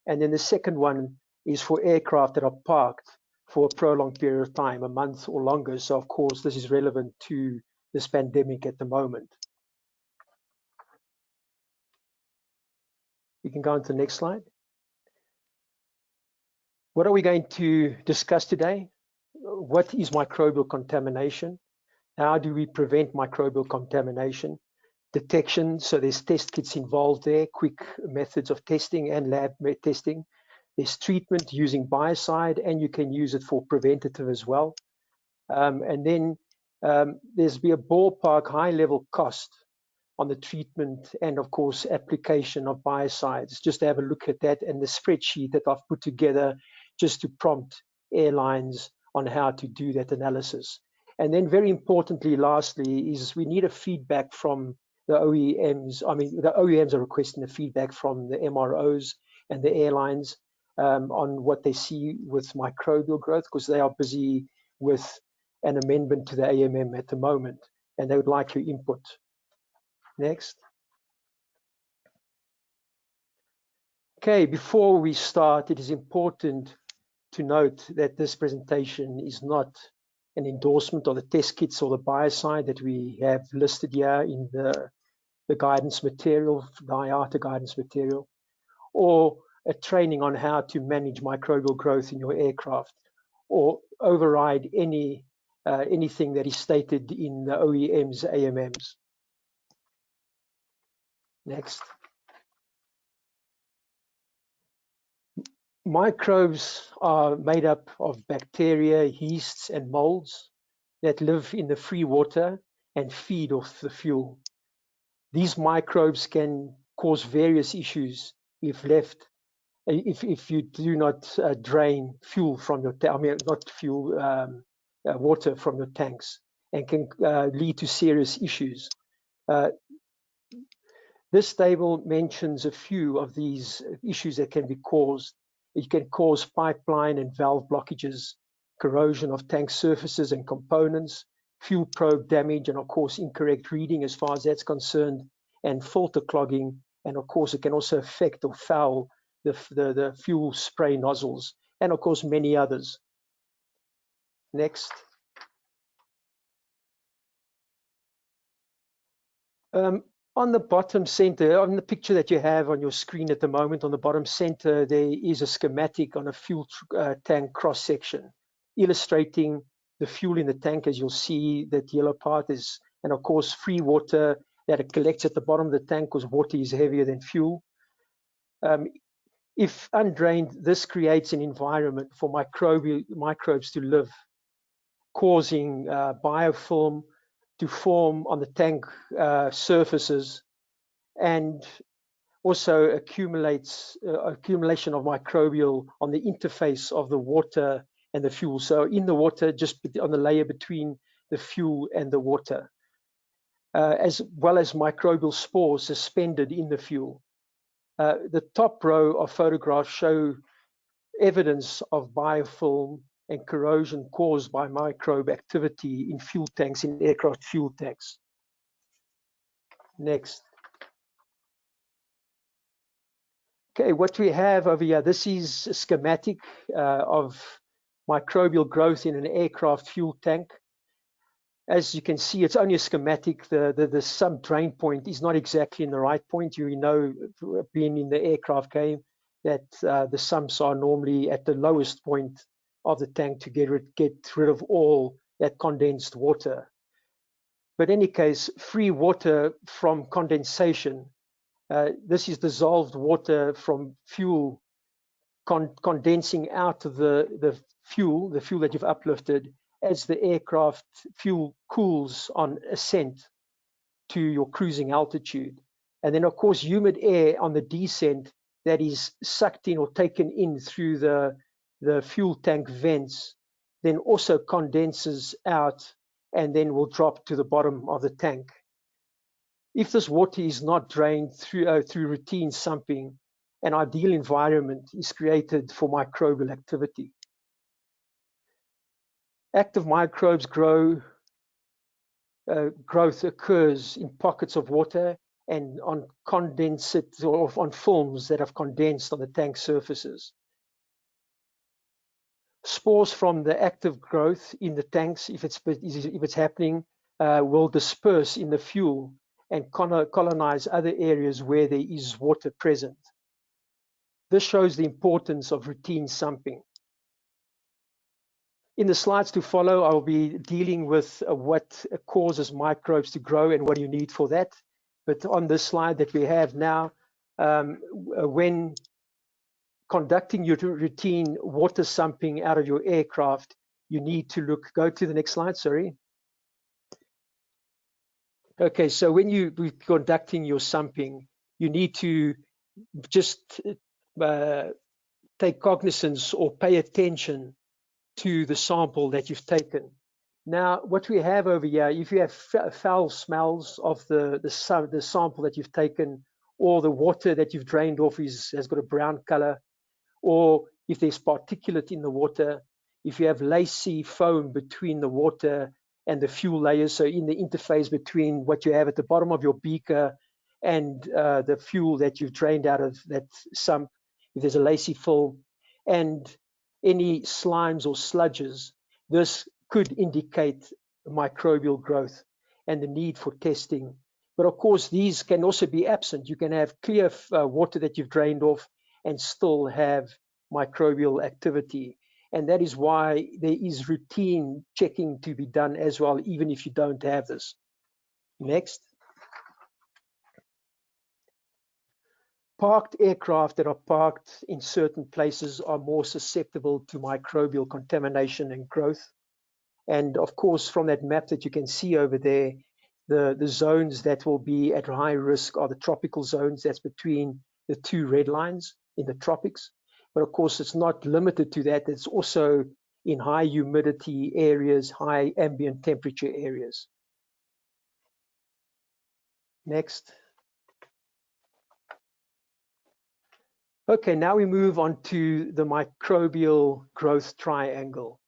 Speaker 7: And then the second one is for aircraft that are parked for a prolonged period of time, a month or longer. So of course, this is relevant to this pandemic at the moment. You can go on to the next slide. What are we going to discuss today? What is microbial contamination? How do we prevent microbial contamination? Detection, so there's test kits involved there, quick methods of testing and lab testing. There's treatment using biocide, and you can use it for preventative as well. And then there's be a ballpark high-level cost on the treatment and, of course, application of biocides. Just to have a look at that and the spreadsheet that I've put together just to prompt airlines on how to do that analysis. And then very importantly, lastly, is we need a feedback from the OEMs. I mean, the OEMs are requesting a feedback from the MROs and the airlines on what they see with microbial growth, because they are busy with an amendment to the AMM at the moment, and they would like your input. Next. Okay, before we start, it is important to note that this presentation is not an endorsement of the test kits or the biocide that we have listed here in the guidance material, the IATA guidance material, or a training on how to manage microbial growth in your aircraft, or override anything that is stated in the OEM's AMMs. Next. Microbes are made up of bacteria, yeasts, and molds that live in the free water and feed off the fuel. These microbes can cause various issues if left, if you do not drain fuel from your, not fuel, water from your tanks, and can lead to serious issues. This table mentions a few of these issues that can be caused. It can cause pipeline and valve blockages, corrosion of tank surfaces and components, fuel probe damage, and of course incorrect reading as far as that's concerned, and filter clogging, and of course it can also affect or foul the fuel spray nozzles, and of course many others. Next. On the bottom center, on the picture that you have on your screen at the moment, on the bottom center, there is a schematic on a fuel tank cross-section, illustrating the fuel in the tank. As you'll see, that yellow part is, and of course, free water that it collects at the bottom of the tank, because water is heavier than fuel. If undrained, this creates an environment for microbes to live, causing biofilm to form on the tank surfaces, and also accumulation of microbial on the interface of the water and the fuel. So in the water, just on the layer between the fuel and the water, as well as microbial spores suspended in the fuel. The top row of photographs show evidence of biofilm and corrosion caused by microbe activity in fuel tanks, in aircraft fuel tanks. Next. Okay, what we have over here, this is a schematic of microbial growth in an aircraft fuel tank. As you can see, it's only a schematic. The sump drain point is not exactly in the right point. You know, being in the aircraft game, that the sumps are normally at the lowest point of the tank to get rid of all that condensed water. But in any case, free water from condensation, this is dissolved water from fuel condensing out of the fuel that you've uplifted as the aircraft fuel cools on ascent to your cruising altitude. And then of course, humid air on the descent that is sucked in or taken in through the fuel tank vents, then also condenses out and then will drop to the bottom of the tank. If this water is not drained through routine sumping, an ideal environment is created for microbial activity. Active microbes growth occurs in pockets of water and on condensate or on films that have condensed on the tank surfaces. Spores from the active growth in the tanks, if it's happening, will disperse in the fuel and colonize other areas where there is water present. This shows the importance of routine sumping. In the slides to follow, I will be dealing with what causes microbes to grow and what you need for that. But on this slide that we have now, when conducting your routine water sumping out of your aircraft, you need to go to the next slide, sorry. Okay, so when you're conducting your sumping, you need to just take cognizance or pay attention to the sample that you've taken. Now, what we have over here, if you have foul smells of the sample that you've taken, or the water that you've drained off has got a brown color, or if there's particulate in the water, if you have lacy foam between the water and the fuel layers, so in the interface between what you have at the bottom of your beaker and the fuel that you've drained out of that sump, if there's a lacy film, and any slimes or sludges, this could indicate microbial growth and the need for testing. But of course, these can also be absent. You can have clear water that you've drained off and still have microbial activity. And that is why there is routine checking to be done as well, even if you don't have this. Next. Parked aircraft that are parked in certain places are more susceptible to microbial contamination and growth. And of course, from that map that you can see over there, the zones that will be at high risk are the tropical zones. That's between the two red lines in the tropics. But of course, it's not limited to that. It's also in high humidity areas, high ambient temperature areas. Next. Okay, now we move on to the microbial growth triangle.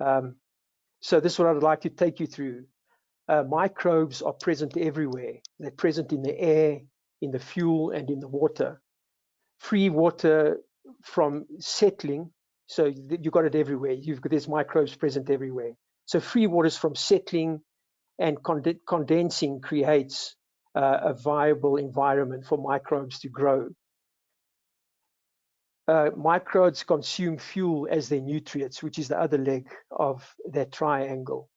Speaker 7: So this is what I'd like to take you through. Microbes are present everywhere. They're present in the air, in the fuel, and in the water. Free water from settling, so you got it everywhere. There's microbes present everywhere. So free waters from settling and condensing creates a viable environment for microbes to grow. Microbes consume fuel as their nutrients, which is the other leg of that triangle.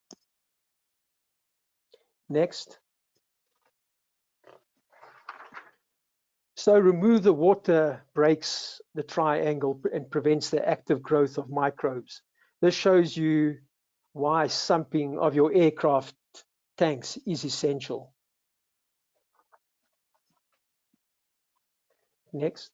Speaker 7: Next. So remove the water breaks the triangle and prevents the active growth of microbes. This shows you why sumping of your aircraft tanks is essential. Next.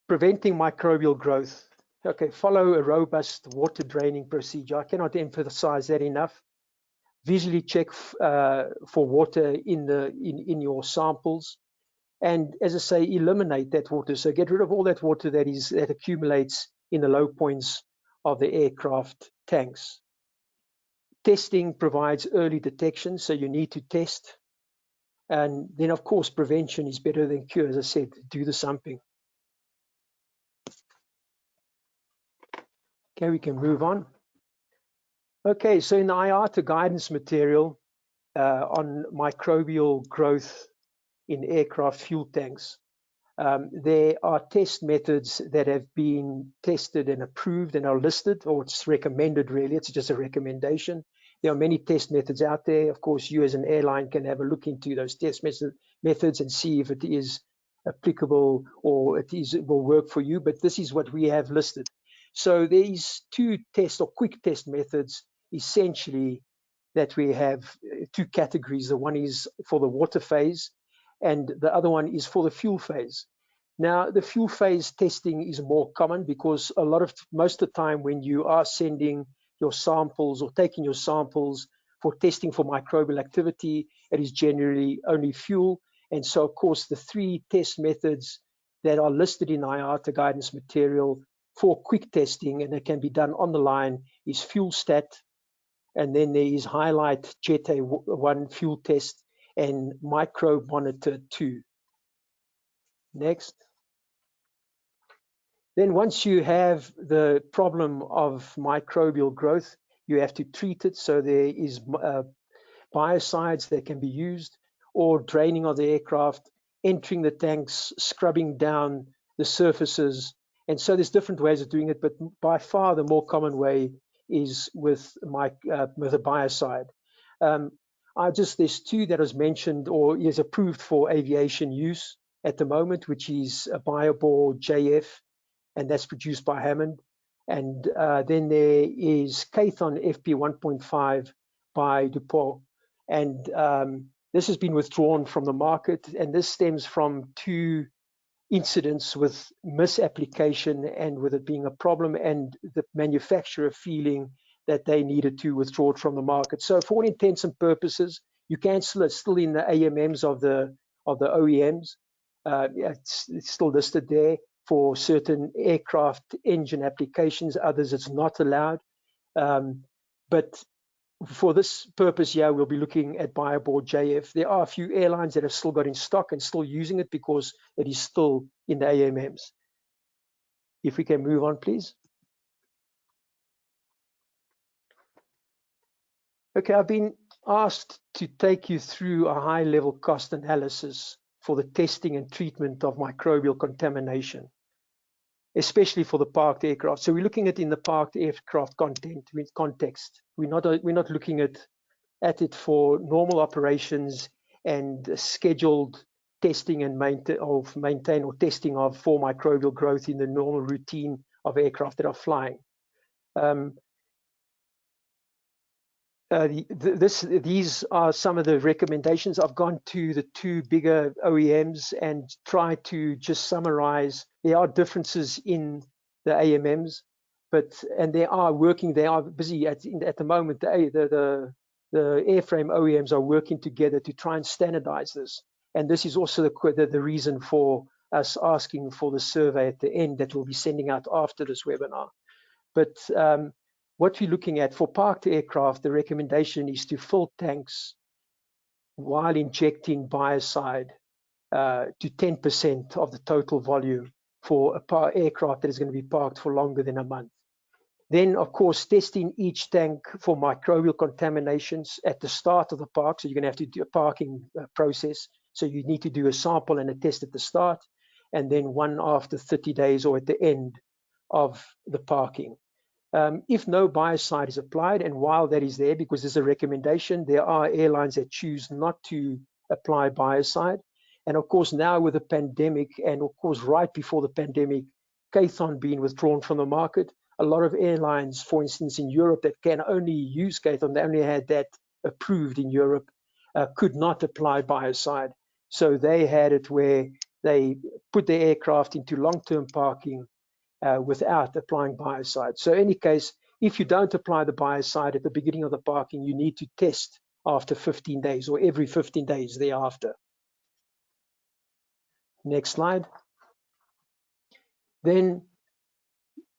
Speaker 7: Preventing microbial growth. Okay, follow a robust water draining procedure. I cannot emphasize that enough. Visually check for water in your samples, and as I say, eliminate that water. So get rid of all that water that accumulates in the low points of the aircraft tanks. Testing provides early detection, so you need to test. And then, of course, prevention is better than cure. As I said, do the sumping. Okay, we can move on. Okay, so in the IATA guidance material on microbial growth in aircraft fuel tanks, there are test methods that have been tested and approved and are listed, or it's recommended really, it's just a recommendation. There are many test methods out there. Of course, you as an airline can have a look into those test methods and see if it is applicable or it will work for you, but this is what we have listed. So these two test or quick test methods, essentially, that we have two categories. The one is for the water phase and the other one is for the fuel phase. Now, the fuel phase testing is more common because most of the time when you are sending your samples or taking your samples for testing for microbial activity, it is generally only fuel. And so, of course, the three test methods that are listed in IATA guidance material for quick testing, and it can be done on the line, is fuel stat, and then there is highlight Jet A1 fuel test and microbe monitor 2. Next. Then once you have the problem of microbial growth, you have to treat it. So there is biocides that can be used, or draining of the aircraft, entering the tanks, scrubbing down the surfaces. And so there's different ways of doing it, but by far the more common way is with a biocide. There's two that was mentioned or is approved for aviation use at the moment, which is a Biobor JF, and that's produced by Hammond. And then there is Kathon FP 1.5 by DuPont. And this has been withdrawn from the market, and this stems from two incidents with misapplication and with it being a problem and the manufacturer feeling that they needed to withdraw it from the market. So for all intents and purposes, you can still, it's still in the AMMs of the OEMs. It's still listed there for certain aircraft engine applications. Others it's not allowed. But for this purpose, yeah, we'll be looking at Biobor JF. There are a few airlines that have still got in stock and still using it because it is still in the AMMs. If we can move on, please. Okay, I've been asked to take you through a high-level cost analysis for the testing and treatment of microbial contamination, especially for the parked aircraft. So we're looking at in the parked aircraft context. We're not looking at it for normal operations and scheduled testing and maintain or testing of for microbial growth in the normal routine of aircraft that are flying. These are some of the recommendations. I've gone to the two bigger OEMs and tried to just summarize. There are differences in the AMMs, and they are busy at the moment. The airframe OEMs are working together to try and standardize this. And this is also the reason for us asking for the survey at the end that we'll be sending out after this webinar. But what we're looking at for parked aircraft, the recommendation is to fill tanks while injecting biocide to 10% of the total volume for a aircraft that is going to be parked for longer than a month. Then, of course, testing each tank for microbial contaminations at the start of the park. So you're going to have to do a parking process. So you need to do a sample and a test at the start, and then one after 30 days or at the end of the parking. If no biocide is applied, and while that is there, because there's a recommendation, there are airlines that choose not to apply biocide. And of course, now with the pandemic, and of course, right before the pandemic, Cathon being withdrawn from the market, a lot of airlines, for instance, in Europe that can only use Cathon, they only had that approved in Europe, could not apply biocide. So they had it where they put their aircraft into long-term parking without applying biocide. So in any case, if you don't apply the biocide at the beginning of the parking, you need to test after 15 days or every 15 days thereafter. Next slide. Then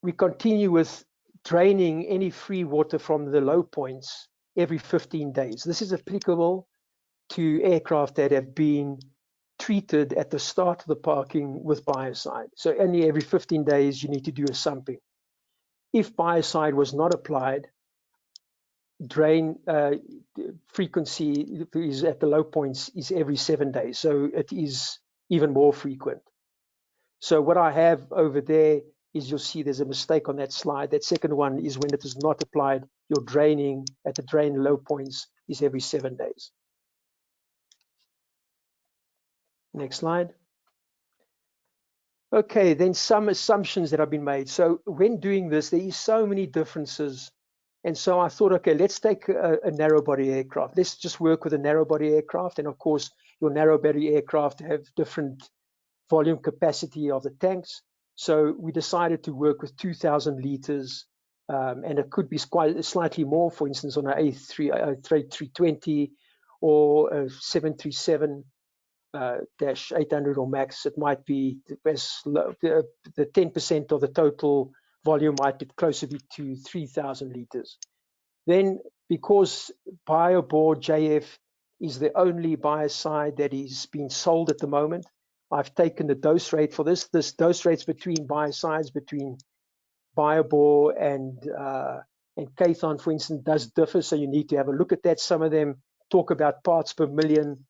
Speaker 7: we continue with draining any free water from the low points every 15 days. This is applicable to aircraft that have been treated at the start of the parking with biocide. So only every 15 days you need to do a sumping. If biocide was not applied, drain frequency is at the low points is every 7 days. So it is even more frequent. So what I have over there is, you'll see there's a mistake on that slide. That second one is when it is not applied, your draining at the drain low points is every 7 days. Next slide. Okay, then some assumptions that have been made. So when doing this, there is so many differences. And so I thought, okay, let's take a narrow body aircraft. Let's just work with a narrow body aircraft. And of course, your narrow body aircraft have different volume capacity of the tanks. So we decided to work with 2,000 liters, and it could be slightly more, for instance, on an A320 or a 737 -800 or max. It might be the 10% of the total volume might be closer to 3,000 liters. Then, because BioBore JF is the only biocide that is being sold at the moment, I've taken the dose rate for this. This dose rates between biocides, between BioBore and Cathon, for instance, does differ. So you need to have a look at that. Some of them talk about parts per million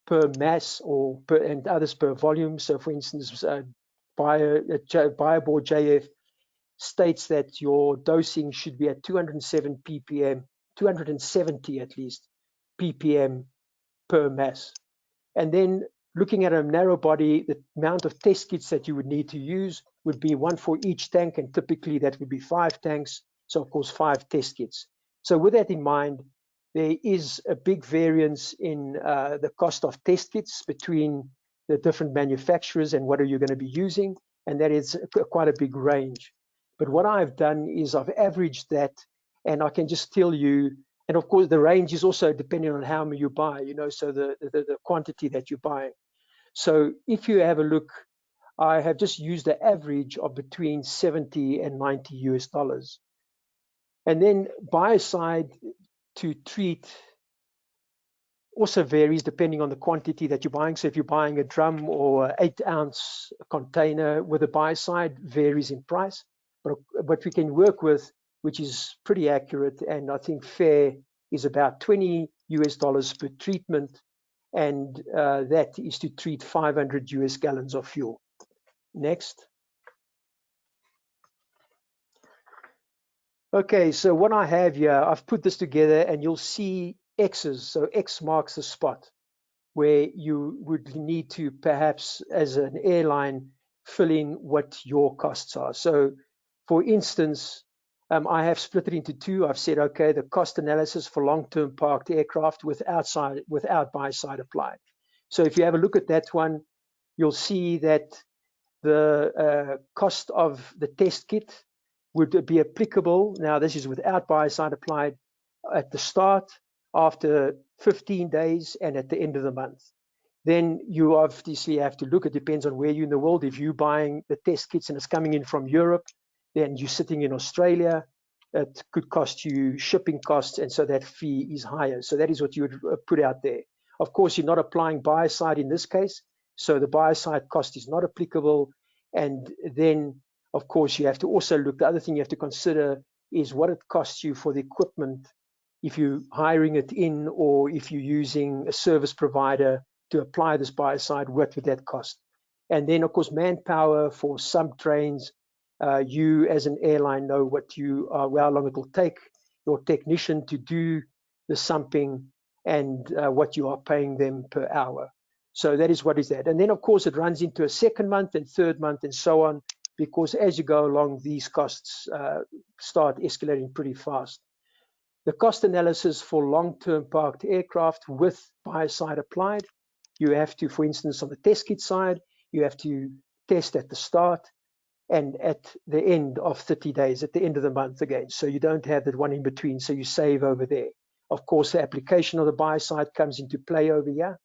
Speaker 7: per mass or and others per volume. So for instance, BioBore JF states that your dosing should be at 207 ppm, 270 at least ppm per mass. And then looking at a narrow body, the amount of test kits that you would need to use would be one for each tank, and typically that would be 5 tanks. So of course 5 test kits. So with that in mind, there is a big variance in the cost of test kits between the different manufacturers and what are you going to be using, and that is quite a big range. But what I've done is I've averaged that, and I can just tell you, and of course the range is also depending on how many you buy, you know, so the quantity that you buy. So if you have a look, I have just used the average of between 70 and 90 US dollars. And then biocide to treat also varies depending on the quantity that you're buying. So if you're buying a drum or 8-ounce container with a biocide, varies in price. But what we can work with, which is pretty accurate and I think fair, is about 20 US dollars per treatment, and that is to treat 500 US gallons of fuel. Next. Okay, so what I have here, I've put this together and you'll see X's. So X marks the spot where you would need to perhaps, as an airline, fill in what your costs are. So for instance, I have split it into 2. I've said, okay, the cost analysis for long-term parked aircraft without biocide applied. So if you have a look at that one, you'll see that the cost of the test kit would be applicable. Now, this is without biocide applied at the start, after 15 days, and at the end of the month. then you obviously have to look. It depends on where you're in the world. If you're buying the test kits and it's coming in from Europe, then you're sitting in Australia, it could cost you shipping costs, and so that fee is higher. So that is what you would put out there. Of course, you're not applying Biocide in this case, so the Biocide cost is not applicable. And then, of course, you have to also look, the other thing you have to consider is what it costs you for the equipment if you're hiring it in, or if you're using a service provider to apply this Biocide, what would that cost? And then, of course, manpower for some trains. You as an airline know what you how long it will take your technician to do the sumping, and what you are paying them per hour. So that is what is that. And then, of course, it runs into a second month and third month and so on, because as you go along, these costs start escalating pretty fast. The cost analysis for long-term parked aircraft with Biocide applied, you have to, for instance, on the test kit side, you have to test at the start and at the end of 30 days, at the end of the month again. So you don't have that one in between, so you save over there. Of course, the application of the Biocide comes into play over here.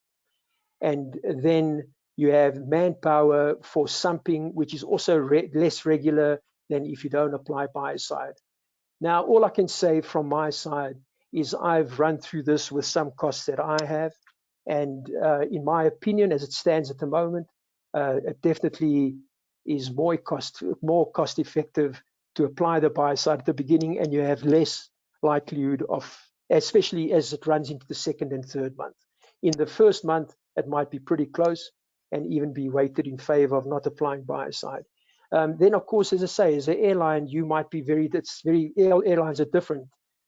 Speaker 7: And then you have manpower for sumping, which is also less regular than if you don't apply Biocide. Now, all I can say from my side is I've run through this with some costs that I have. And in my opinion, as it stands at the moment, it definitely is more cost effective to apply the Biocide at the beginning, and you have less likelihood of, especially as it runs into the second and third month. In the first month, it might be pretty close and even be weighted in favor of not applying Biocide. Then, of course, as I say, as an airline, you might be airlines are different.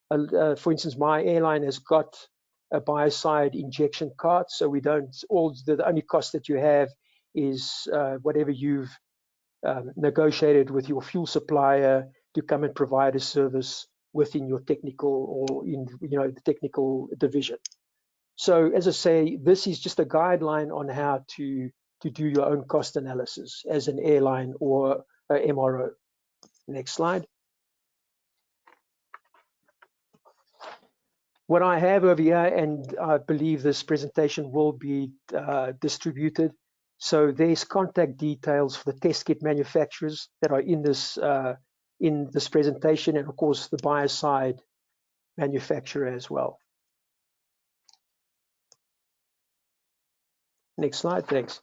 Speaker 7: For instance, my airline has got a Biocide injection cart, so we don't, the only cost that you have is whatever you've negotiated with your fuel supplier to come and provide a service within your technical, or in the technical division. So as I say, this is just a guideline on how to do your own cost analysis as an airline or a MRO. Next slide. What I have over here, and I believe this presentation will be distributed. So there's contact details for the test kit manufacturers that are in this presentation, and of course the Biocide manufacturer as well. Next slide, thanks.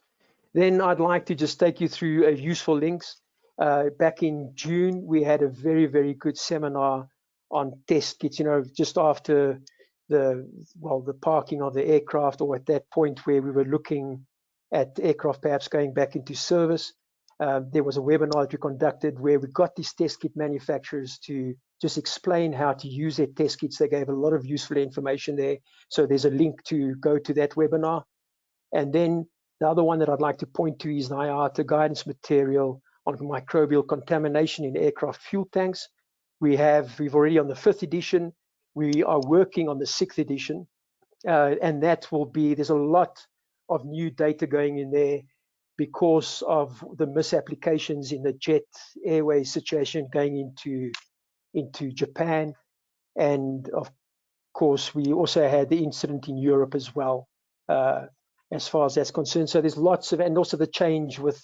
Speaker 7: Then I'd like to just take you through useful links. Back in June, we had a very, very good seminar on test kits, just after the parking of the aircraft, or at that point where we were looking at aircraft perhaps going back into service. There was a webinar that we conducted where we got these test kit manufacturers to just explain how to use their test kits. They gave a lot of useful information there. So there's a link to go to that webinar. And then the other one that I'd like to point to is the IATA guidance material on microbial contamination in aircraft fuel tanks. We've already on the 5th edition. We are working on the 6th edition, and that will be, there's a lot of new data going in there because of the misapplications in the jet airways situation going into Japan. And of course, we also had the incident in Europe as well, as far as that's concerned. So there's lots of, and also the change with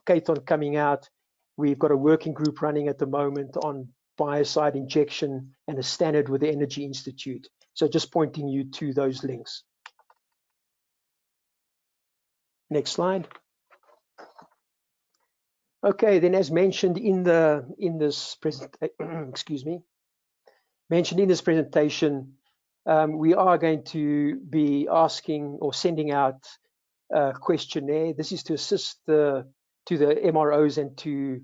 Speaker 7: Katon coming out. We've got a working group running at the moment on Biocide injection and a standard with the Energy Institute. So just pointing you to those links. Next slide. Okay, then as mentioned in this presentation, excuse me, mentioned in this presentation, we are going to be asking or sending out a questionnaire. This is to assist to the MROs and to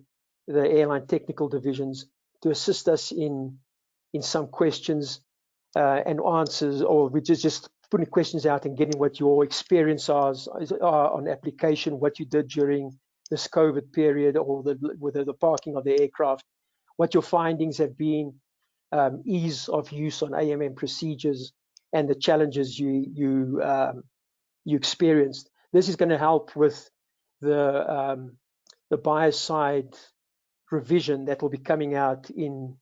Speaker 7: the airline technical divisions to assist us in some questions and answers, or we just putting questions out and getting what your experience are on application, what you did during this COVID period, or the parking of the aircraft, what your findings have been, ease of use on AMM procedures, and the challenges you experienced. This is going to help with the Biocide revision that will be coming out in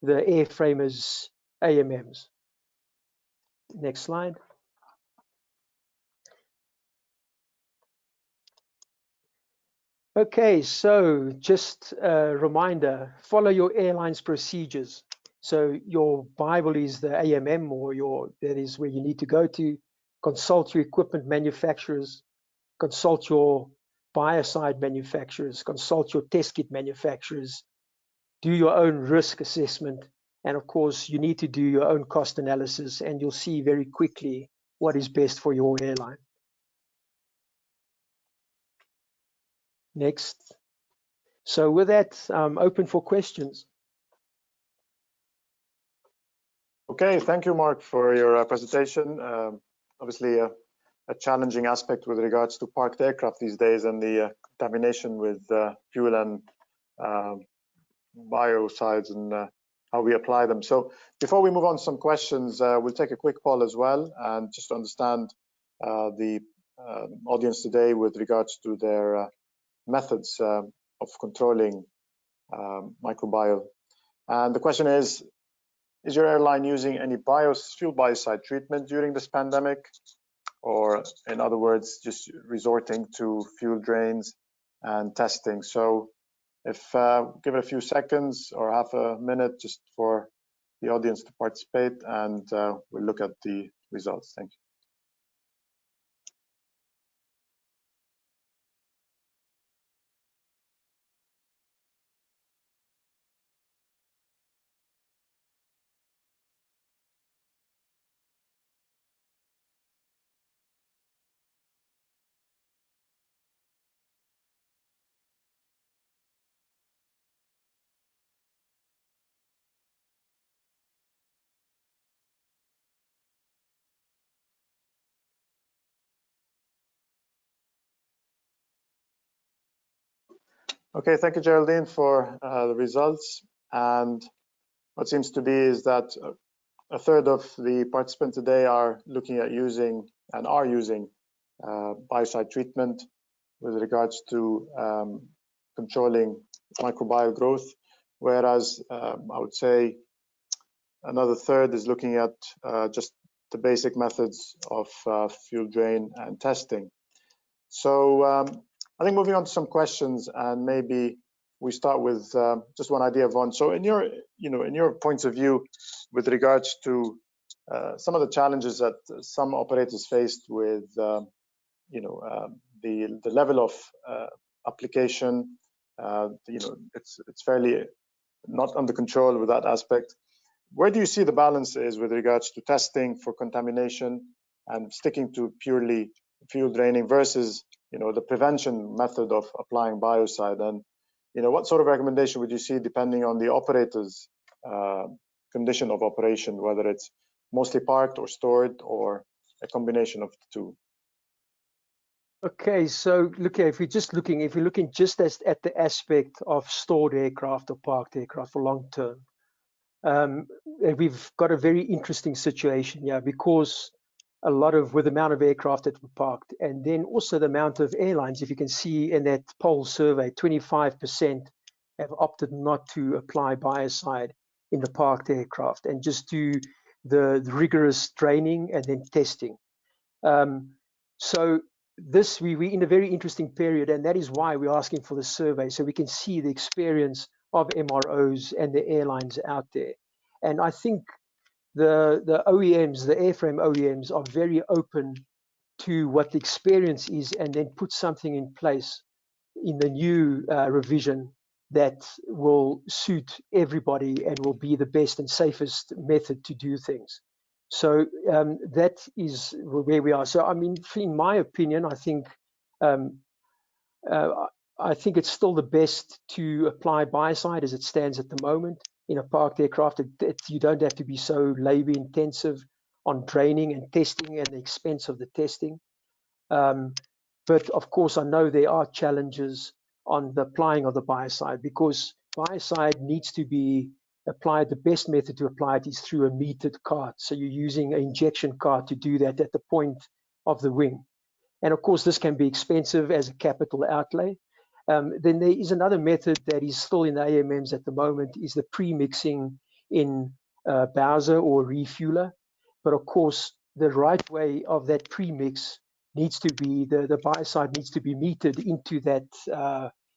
Speaker 7: the airframers AMMs. Next slide. Okay, so just a reminder, follow your airline's procedures. So your Bible is the AMM, or that is where you need to go to. Consult your equipment manufacturers, consult your biocide manufacturers, consult your test kit manufacturers, do your own risk assessment, and of course you need to do your own cost analysis, and you'll see very quickly what is best for your airline. Next. So with that, open for questions.
Speaker 2: Okay, thank you, Mark, for your presentation. Obviously, a challenging aspect with regards to parked aircraft these days and the contamination with fuel and biocides and how we apply them. So before we move on to some questions, we'll take a quick poll as well, and just to understand the audience today with regards to their methods of controlling microbial. And the question is your airline using any fuel biocide treatment during this pandemic? Or in other words, just resorting to fuel drains and testing? So if give it a few seconds or half a minute just for the audience to participate, and we'll look at the results. Thank you. Okay, thank you, Geraldine, for the results. And what seems to be is that a third of the participants today are looking at using and are using biocide treatment with regards to controlling microbial growth, whereas I would say another third is looking at just the basic methods of fuel drain and testing. So I think moving on to some questions, and maybe we start with just one idea of one. So in your points of view with regards to some of the challenges that some operators faced with the level of application, it's fairly not under control with that aspect. Where do you see the balance is with regards to testing for contamination and sticking to purely fuel draining versus the prevention method of applying biocide? And what sort of recommendation would you see depending on the operator's condition of operation, whether it's mostly parked or stored or a combination of the two?
Speaker 7: Okay, so look, if we're looking just at the aspect of stored aircraft or parked aircraft for long term, we've got a very interesting situation here, because with the amount of aircraft that were parked, and then also the amount of airlines. If you can see in that poll survey, 25% have opted not to apply biocide in the parked aircraft and just do the rigorous training and then testing. So we're in a very interesting period, and that is why we're asking for the survey, so we can see the experience of MROs and the airlines out there. And I think the OEMs, the airframe OEMs, are very open to what the experience is, and then put something in place in the new revision that will suit everybody and will be the best and safest method to do things. So that is where we are. So I mean, in my opinion, I think it's still the best to apply biocide as it stands at the moment. In a parked aircraft, you don't have to be so labor intensive on training and testing and the expense of the testing. But of course, I know there are challenges on the applying of the biocide, because biocide needs to be applied. The best method to apply it is through a metered cart. So you're using an injection cart to do that at the point of the wing. And of course, this can be expensive as a capital outlay. Then there is another method that is still in the AMMs at the moment, is the pre-mixing in Bowser or refueler. But of course, the right way of that pre-mix needs to be, the biocide needs to be metered into that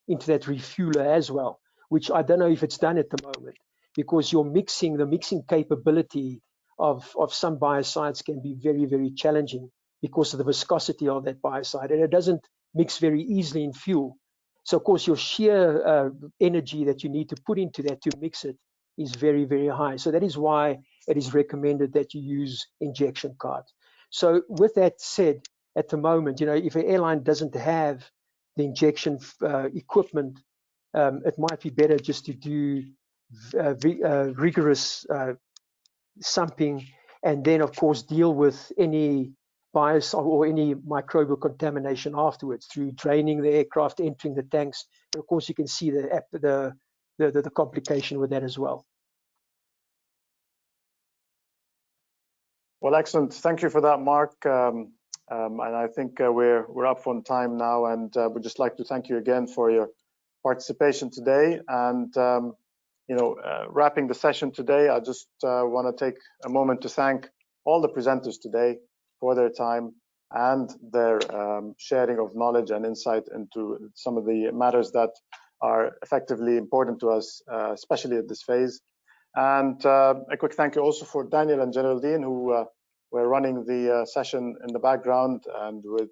Speaker 7: into that refueler as well, which I don't know if it's done at the moment, because the mixing capability of some biocides can be very, very challenging because of the viscosity of that biocide, and it doesn't mix very easily in fuel. So of course your sheer energy that you need to put into that to mix it is very, very high. So that is why it is recommended that you use injection cards. So with that said, at the moment, if an airline doesn't have the injection equipment, it might be better just to do rigorous sumping, and then of course deal with any bias or any microbial contamination afterwards through draining the aircraft, entering the tanks. And of course you can see the complication with that as well.
Speaker 2: Well, excellent. Thank you for that, Mark. And I think we're up on time now, and we'd just like to thank you again for your participation today. And wrapping the session today, I just want to take a moment to thank all the presenters today for their time and their sharing of knowledge and insight into some of the matters that are effectively important to us, especially at this phase. And a quick thank you also for Daniel and Geraldine, who were running the session in the background and with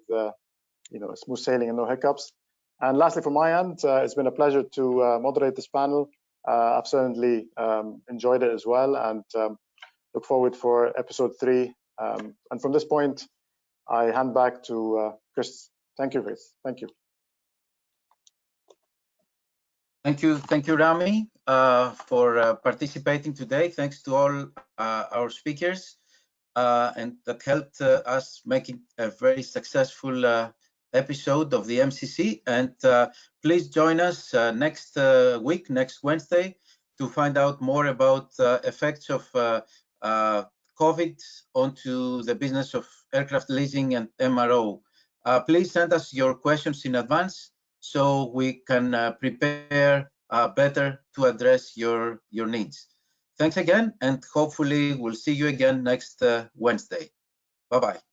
Speaker 2: smooth sailing and no hiccups. And lastly, from my end, it's been a pleasure to moderate this panel. I've certainly enjoyed it as well, and look forward for episode 3. And from this point, I hand back to Chris. Thank you, Chris. Thank you.
Speaker 1: Thank you, Rami, for participating today. Thanks to all our speakers, and that helped us making a very successful episode of the MCC. And please join us next week, next Wednesday, to find out more about effects of COVID onto the business of aircraft leasing and MRO. Please send us your questions in advance so we can prepare better to address your needs. Thanks again, and hopefully we'll see you again next Wednesday. Bye-bye.